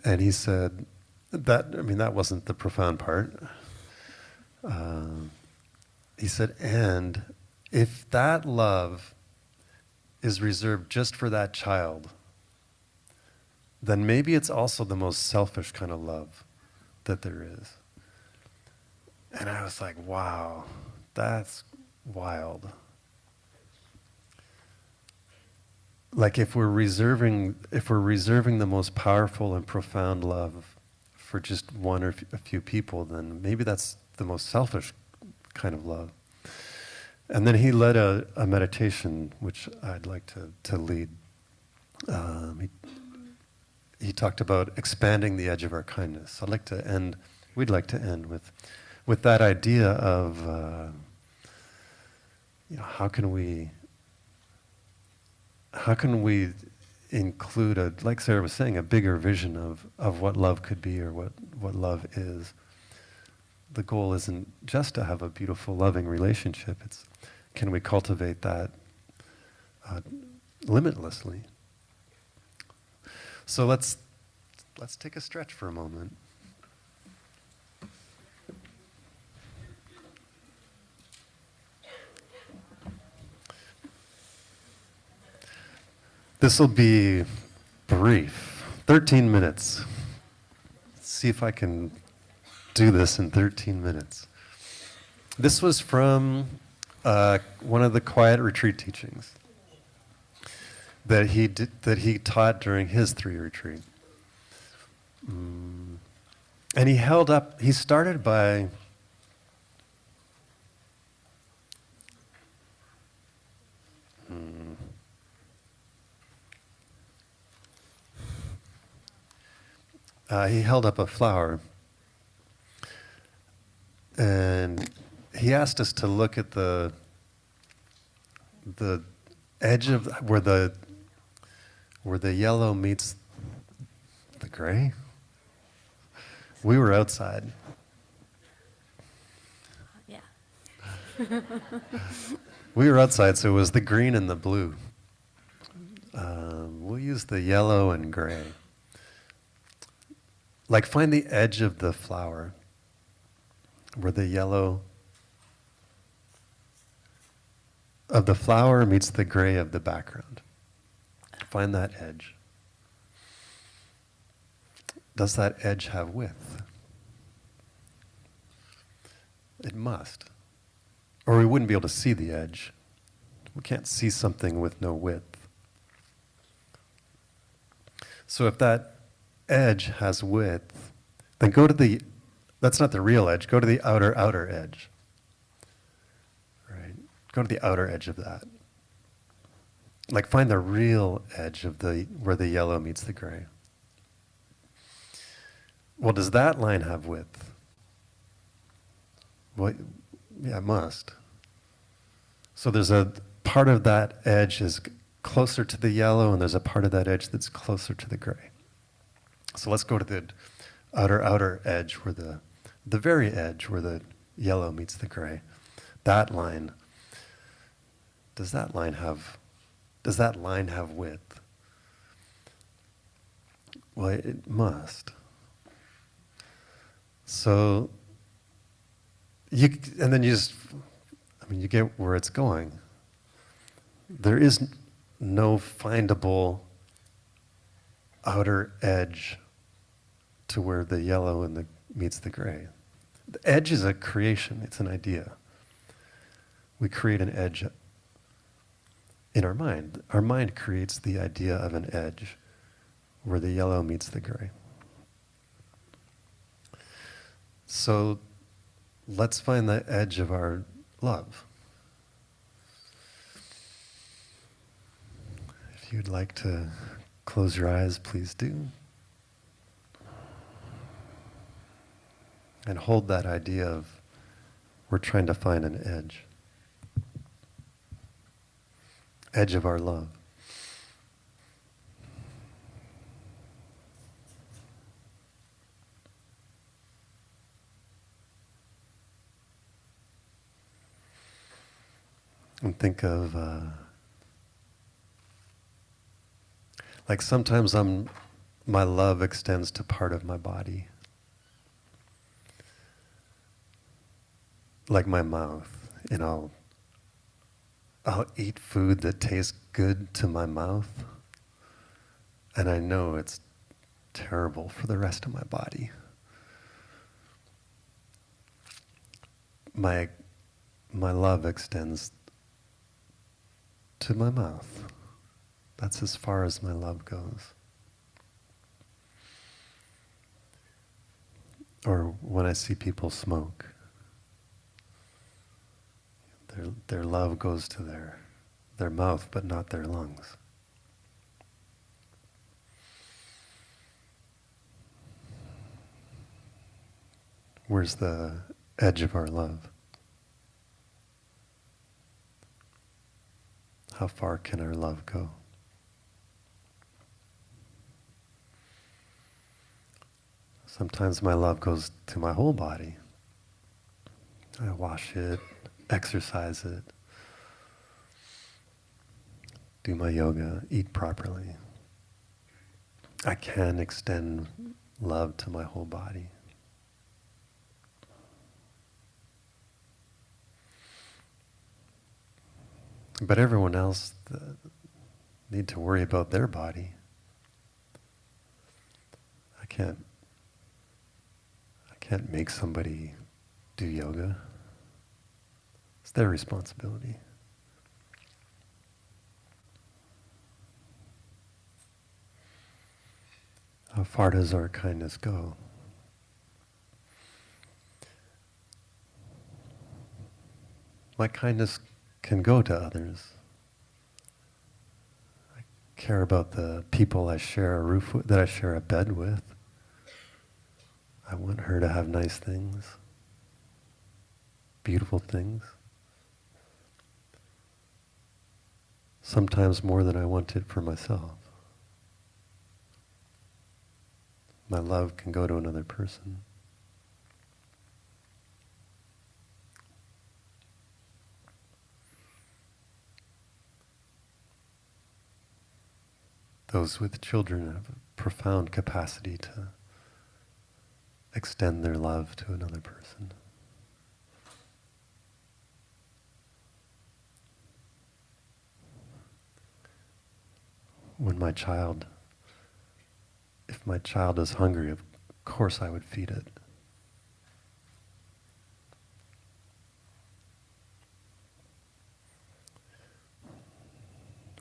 And he said, that wasn't the profound part. He said, and if that love is reserved just for that child, then maybe it's also the most selfish kind of love that there is. And I was like, wow, that's wild. Like if we're reserving the most powerful and profound love for just one or a few people, then maybe that's the most selfish kind of love. And then he led a meditation, which I'd like to lead. He talked about expanding the edge of our kindness. We'd like to end with that idea of how can we include, like Sarah was saying, a bigger vision of what love could be, or what love is. The goal isn't just to have a beautiful, loving relationship. It's, can we cultivate that limitlessly? So let's take a stretch for a moment. This will be brief, 13 minutes. Let's see if I can do this in 13 minutes. This was from one of the quiet retreat teachings that he taught during his 3 retreat. And he started by he held up a flower, and he asked us to look at the edge of where the yellow meets the gray. We were outside. Yeah. We were outside, so it was the green and the blue. We'll use the yellow and gray. Like, find the edge of the flower where the yellow of the flower meets the gray of the background. Find that edge. Does that edge have width? It must. Or we wouldn't be able to see the edge. We can't see something with no width. So if that edge has width, then that's not the real edge, go to the outer edge. Right? Go to the outer edge of that. Like, find the real edge of where the yellow meets the gray. Well, does that line have width? Well, yeah, it must. So there's a part of that edge is closer to the yellow, and there's a part of that edge that's closer to the gray. So let's go to the outer edge, where the very edge where the yellow meets the gray. That line. Does that line have width? Well, it must. So you get where it's going. There is no findable outer edge to where the yellow meets the gray. The edge is a creation, it's an idea. We create an edge in our mind. Our mind creates the idea of an edge where the yellow meets the gray. So let's find the edge of our love. If you'd like to close your eyes, please do. And hold that idea of we're trying to find an edge. Edge of our love. And think of, like, sometimes my love extends to part of my body. Like my mouth, and I'll eat food that tastes good to my mouth, and I know it's terrible for the rest of my body. My love extends to my mouth. That's as far as my love goes. Or when I see people smoke, their love goes to their mouth, but not their lungs. Where's the edge of our love? How far can our love go? Sometimes my love goes to my whole body. I wash it, exercise it, do my yoga, eat properly. I can extend love to my whole body. But everyone else, need to worry about their body. I can't make somebody do yoga. It's their responsibility. How far does our kindness go? My kindness can go to others. I care about the people I share a roof with, that I share a bed with. I want her to have nice things, beautiful things. Sometimes more than I want it for myself. My love can go to another person. Those with children have a profound capacity to extend their love to another person. If my child is hungry, of course I would feed it.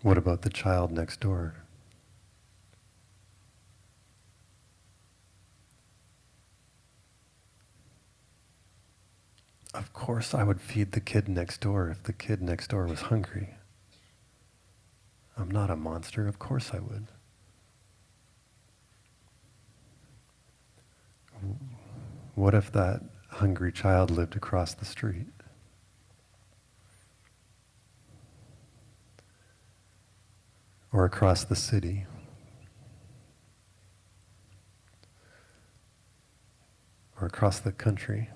What about the child next door? Of course I would feed the kid next door if the kid next door was hungry. I'm not a monster, of course I would. What if that hungry child lived across the street? Or across the city? Or across the country?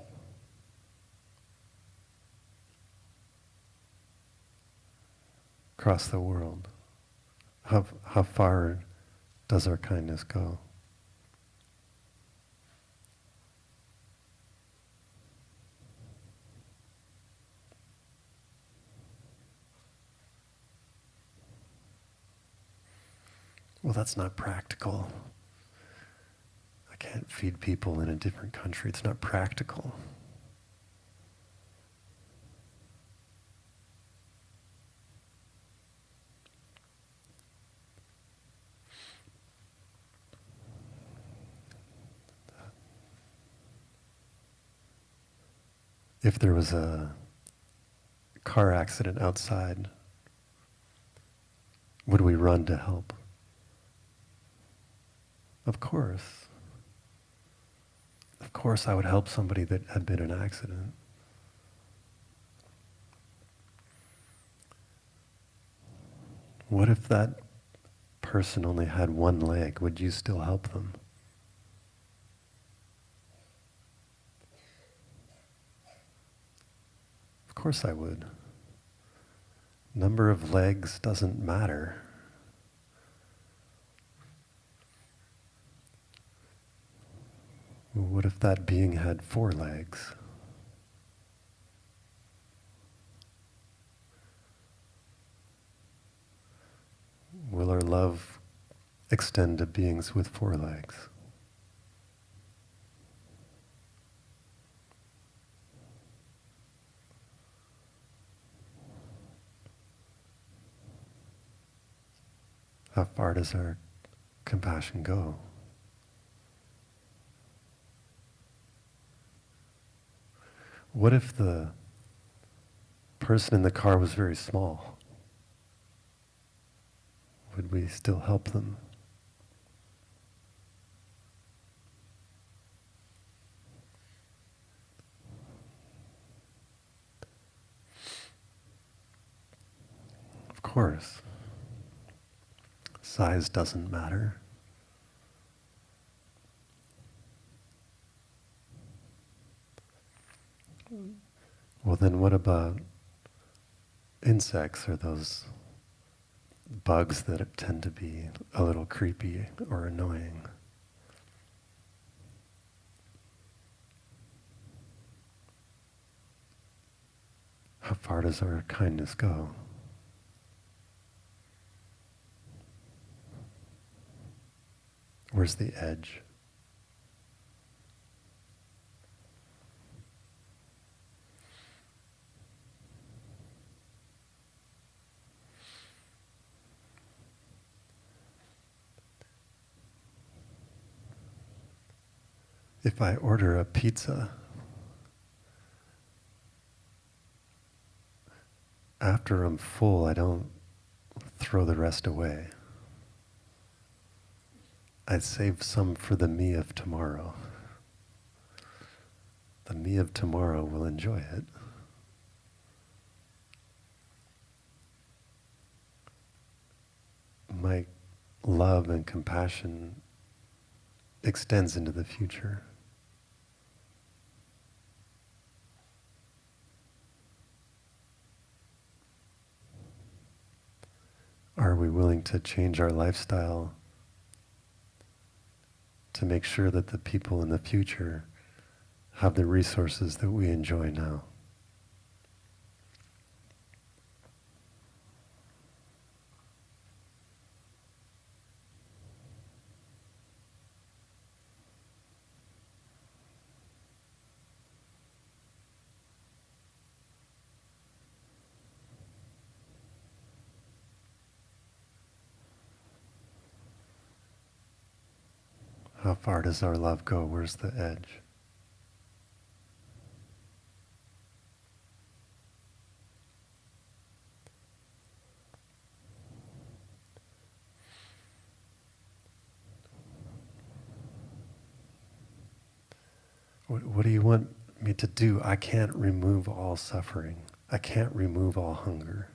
Across the world? How far does our kindness go? Well, that's not practical. I can't feed people in a different country. It's not practical. If there was a car accident outside, would we run to help? Of course. Of course I would help somebody that had been in an accident. What if that person only had one leg? Would you still help them? Of course I would. Number of legs doesn't matter. What if that being had 4 legs? Will our love extend to beings with 4 legs? How far does our compassion go? What if the person in the car was very small? Would we still help them? Of course. Size doesn't matter. Well, then what about insects, or those bugs that tend to be a little creepy or annoying? How far does our kindness go? Where's the edge? If I order a pizza, after I'm full, I don't throw the rest away. I save some for the me of tomorrow. The me of tomorrow will enjoy it. My love and compassion extends into the future. Are we willing to change our lifestyle to make sure that the people in the future have the resources that we enjoy now? How far does our love go? Where's the edge? What do you want me to do? I can't remove all suffering. I can't remove all hunger.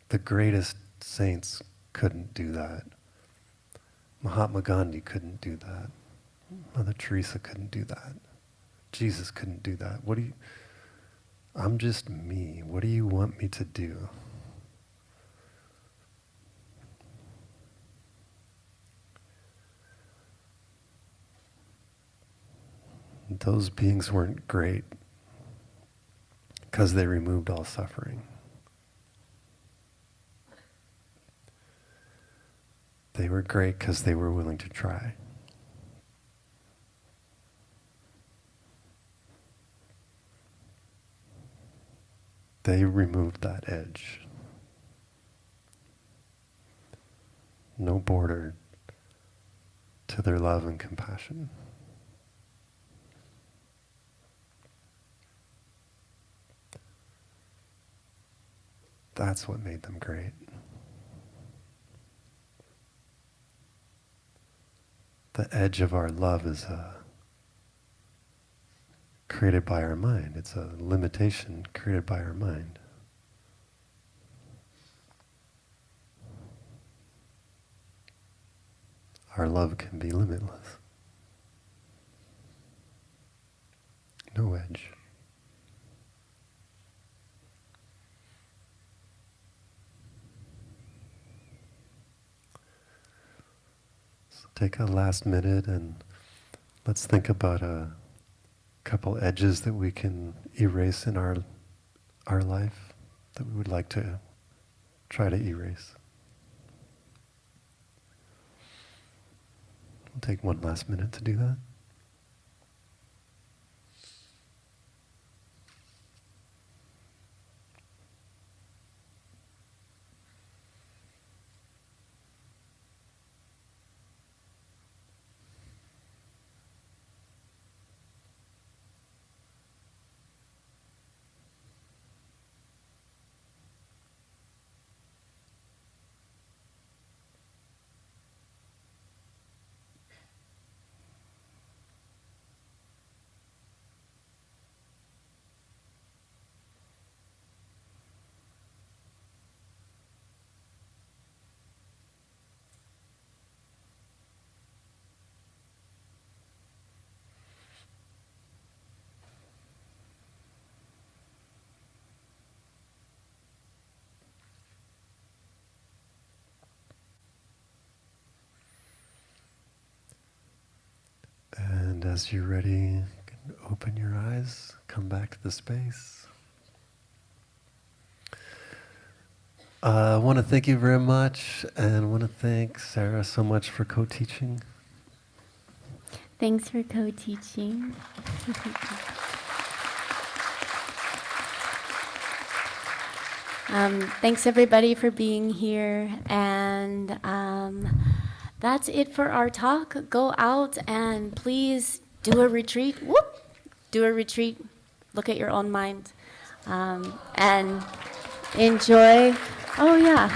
The greatest saints couldn't do that. Mahatma Gandhi couldn't do that. Mother Teresa couldn't do that. Jesus couldn't do that. I'm just me. What do you want me to do? Those beings weren't great because they removed all suffering. They were great because they were willing to try. They removed that edge. No border to their love and compassion. That's what made them great. The edge of our love is created by our mind. It's a limitation created by our mind. Our love can be limitless. No edge. Take a last minute and let's think about a couple edges that we can erase in our life that we would like to try to erase. We'll take one last minute to do that. And as you're ready, you can open your eyes, come back to the space. I want to thank you very much, and I want to thank Sarah so much for co-teaching. Thanks for co-teaching. Thanks everybody for being here, and that's it for our talk. Go out and please do a retreat. Whoop! Do a retreat. Look at your own mind, and enjoy. Oh yeah.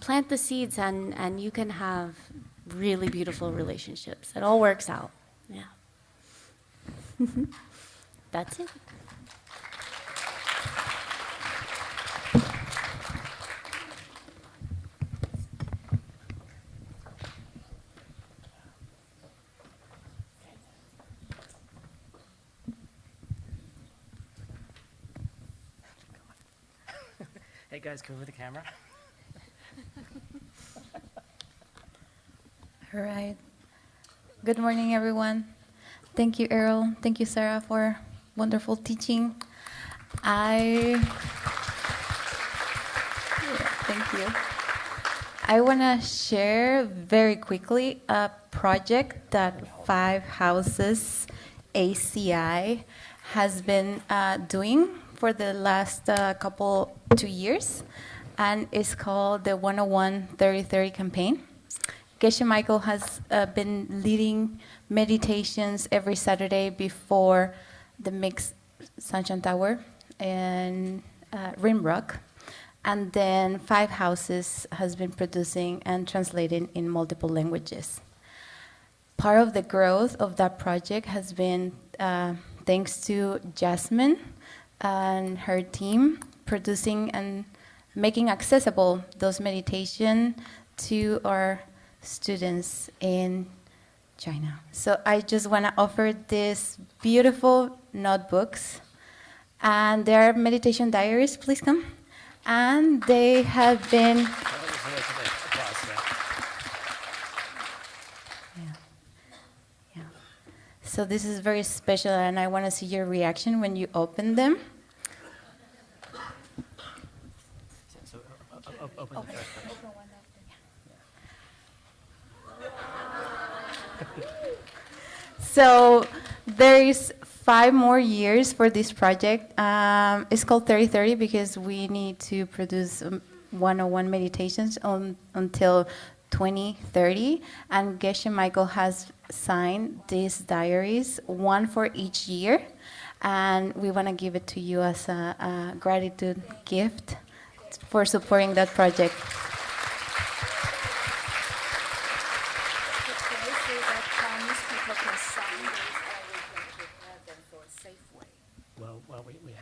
Plant the seeds, and you can have really beautiful relationships. It all works out. Yeah. That's it. Hey guys, come over the camera. All right. Good morning, everyone. Thank you, Errol. Thank you, Sarah, for wonderful teaching. Thank you. I want to share very quickly a project that Five Houses ACI has been doing for the last 2 years, and it's called the 101-30-30 campaign. Geshe Michael has been leading meditations every Saturday before the mixed Sunshine Tower in Rimrock. And then Five Houses has been producing and translating in multiple languages. Part of the growth of that project has been thanks to Jasmine and her team producing and making accessible those meditation to our students in China. So I just want to offer these beautiful notebooks, and they are meditation diaries. Please come. And they have been yeah. So this is very special, and I want to see your reaction when you open them. Open the first one. So there is 5 more years for this project. It's called 30-30 because we need to produce 101 meditations until 2030. And Geshe Michael has signed these diaries, one for each year. And we want to give it to you as a gratitude gift for supporting that project. Well, we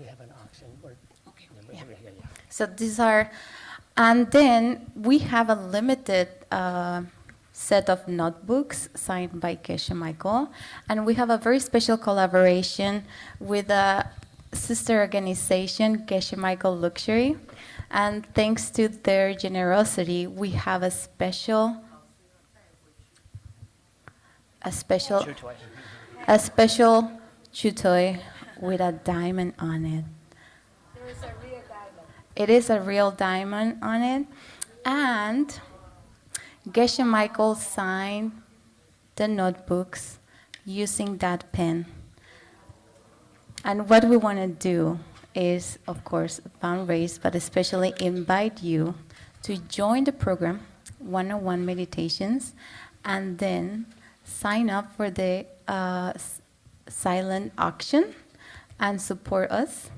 have an auction. Yeah. So these are, and then we have a limited set of notebooks signed by Geshe Michael, and we have a very special collaboration with a sister organization, Geshe Michael Luxury, and thanks to their generosity, we have a special chew toy with a diamond on it. There is a real diamond. It is a real diamond on it. And Geshe Michael signed the notebooks using that pen. And what we want to do is, of course, fundraise, but especially invite you to join the program, 101 Meditations, and then sign up for the silent auction and support us.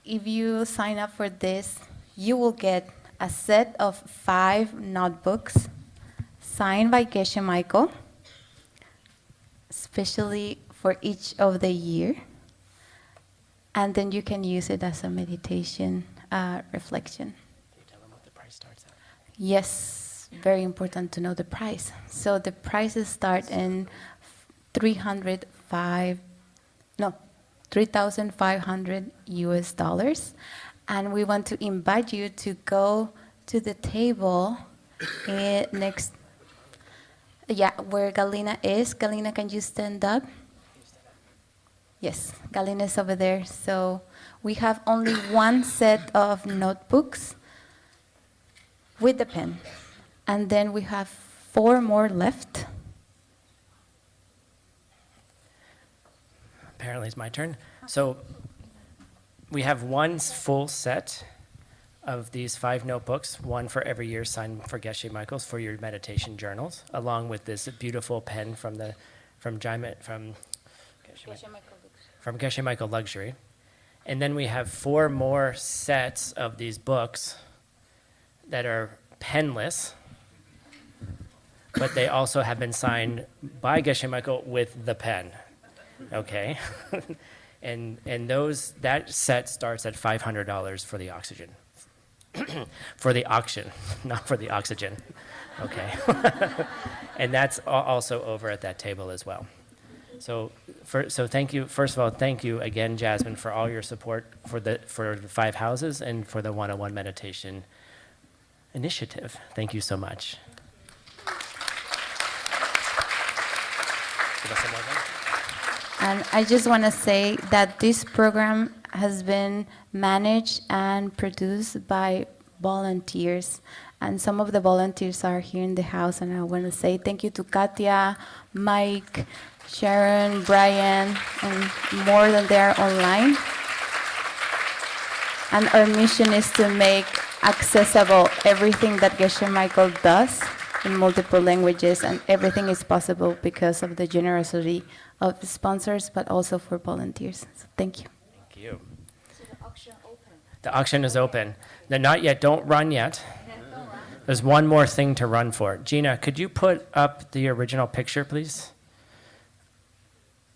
If you sign up for this, you will get a set of 5 notebooks signed by Geshe Michael, especially for each of the year. And then you can use it as a meditation reflection. Can you tell them what the price starts at? Yes, very important to know the price. So the prices start in $3,500 US, and we want to invite you to go to the table next, where Galina is. Galina, can you stand up? Yes, Galina is over there. So we have only one set of notebooks with the pen. And then we have 4 more left. Apparently it's my turn. So we have one full set of these 5 notebooks, one for every year signed for Geshe Michael's for your meditation journals, along with this beautiful pen from Geshe Michael Luxury. And then we have 4 more sets of these books that are penless, but they also have been signed by Geshe Michael with the pen. Okay? and that set starts at $500 for the oxygen. For the auction, not for the oxygen. Okay. And that's also over at that table as well. So thank you. First of all, thank you again, Jasmine, for all your support for the 5 houses and for the one-on-one meditation initiative. Thank you so much. And I just want to say that this program has been managed and produced by volunteers. And some of the volunteers are here in the house. And I want to say thank you to Katia, Mike, Sharon, Brian, and more than they are online. And our mission is to make accessible everything that Geshe Michael does in multiple languages, and everything is possible because of the generosity of the sponsors, but also for volunteers. So thank you. Thank you. So the auction open? The auction is open. No, not yet. Don't run yet. There's one more thing to run for. Gina, could you put up the original picture, please?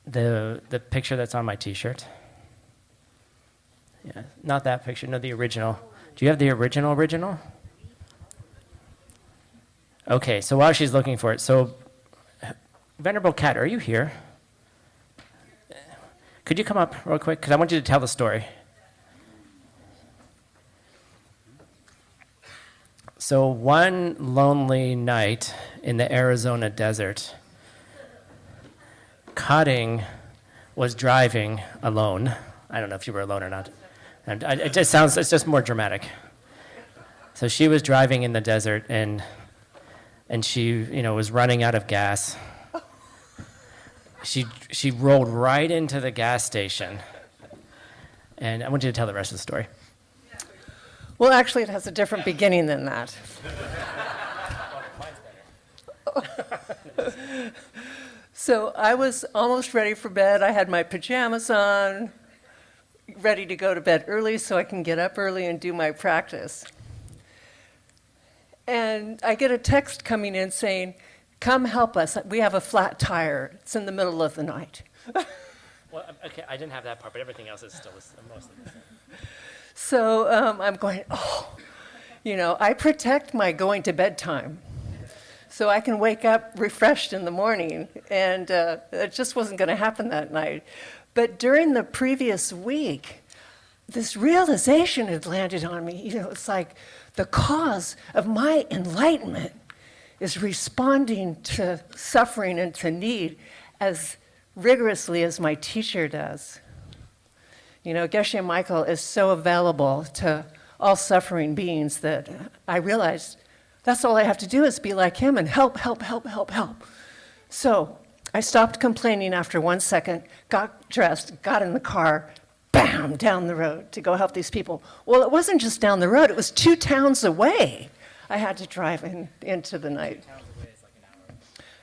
The picture that's on my T-shirt. Yeah, not that picture. No, the original. Do you have the original? Okay, so while she's looking for it, so Venerable Cat, are you here? Could you come up real quick? Because I want you to tell the story. So one lonely night in the Arizona desert, Cotting was driving alone. I don't know if you were alone or not. And it's just more dramatic. So she was driving in the desert, and she, was running out of gas. She rolled right into the gas station. And I want you to tell the rest of the story. Well, actually, it has a different beginning than that. So I was almost ready for bed. I had my pajamas on, ready to go to bed early so I can get up early and do my practice. And I get a text coming in saying, "Come help us. We have a flat tire. It's in the middle of the night." Well, okay, I didn't have that part, but everything else is still mostly the same. So I'm going, I protect my going to bed time so I can wake up refreshed in the morning. And it just wasn't going to happen that night. But during the previous week, this realization had landed on me. It's like the cause of my enlightenment is responding to suffering and to need as rigorously as my teacher does. Geshe Michael is so available to all suffering beings that I realized that's all I have to do is be like him and help. So I stopped complaining after 1 second, got dressed, got in the car, bam, down the road to go help these people. Well, it wasn't just down the road, it was 2 towns away. I had to drive into the night. 2 towns away is like an hour.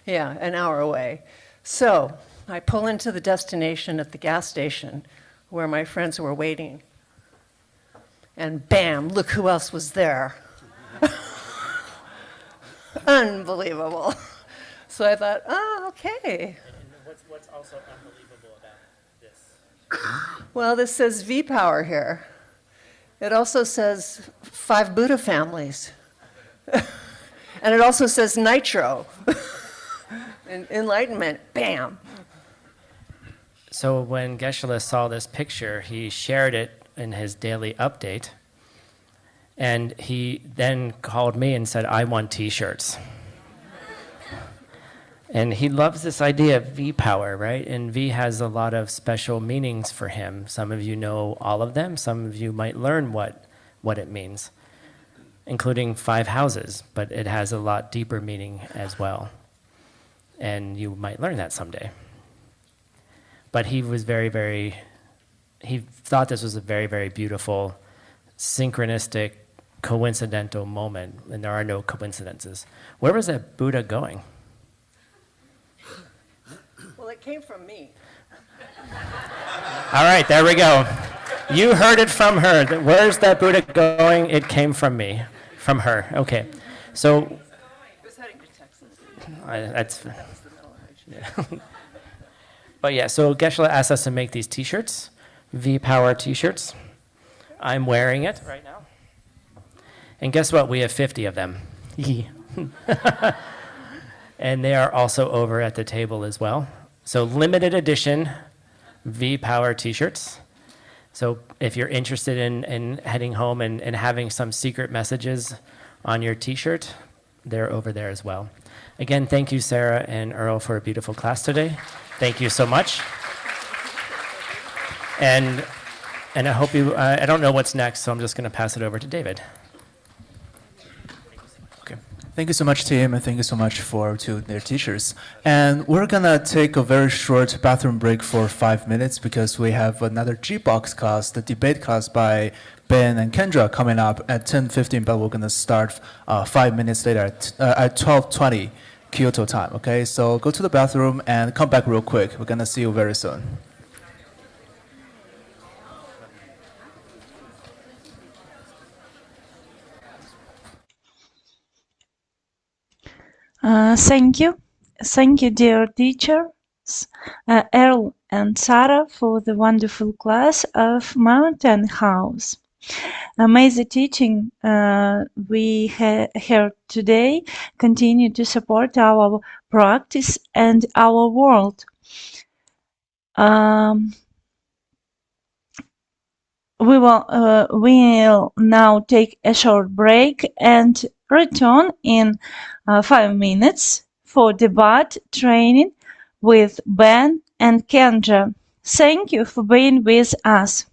Yeah, an hour away. So I pull into the destination at the gas station where my friends were waiting. And bam, look who else was there. Unbelievable. So I thought, okay. And what's also unbelievable about this? Well, this says V-Power here. It also says 5 Buddha families. And it also says Nitro. And enlightenment, bam. So when Geshe saw this picture, he shared it in his daily update. And he then called me and said, "I want T-shirts." And he loves this idea of V power, right? And V has a lot of special meanings for him. Some of you know all of them. Some of you might learn what it means, including 5 houses, but it has a lot deeper meaning as well. And you might learn that someday. But he was he thought this was a very, very beautiful, synchronistic, coincidental moment, and there are no coincidences. Where was that Buddha going? Well, it came from me. All right, there we go. You heard it from her. Where's that Buddha going? It came from me, from her. Okay, so. It was heading to Texas. That's. Yeah. But yeah, so Geshe asked us to make these T-shirts, V-Power T-shirts. I'm wearing it right now. And guess what? We have 50 of them. And they are also over at the table as well. So limited edition V-Power T-shirts. So if you're interested in heading home and having some secret messages on your T-shirt, they're over there as well. Again, thank you, Sarah and Earl, for a beautiful class today. Thank you so much. And I hope you, I don't know what's next, so I'm just going to pass it over to David. Okay. Thank you so much, Tim, and thank you so much to their teachers. And we're going to take a very short bathroom break for 5 minutes because we have another G-Box class, the debate class by Ben and Kendra coming up at 10:15, but we're going to start 5 minutes later at 12:20 Kyoto time, okay? So go to the bathroom and come back real quick. We're going to see you very soon. Thank you. Thank you, dear teachers, Earl and Sarah, for the wonderful class of Mountain House. May the teaching we heard today continue to support our practice and our world. We will now take a short break and return in 5 minutes for debate training with Ben and Kendra. Thank you for being with us.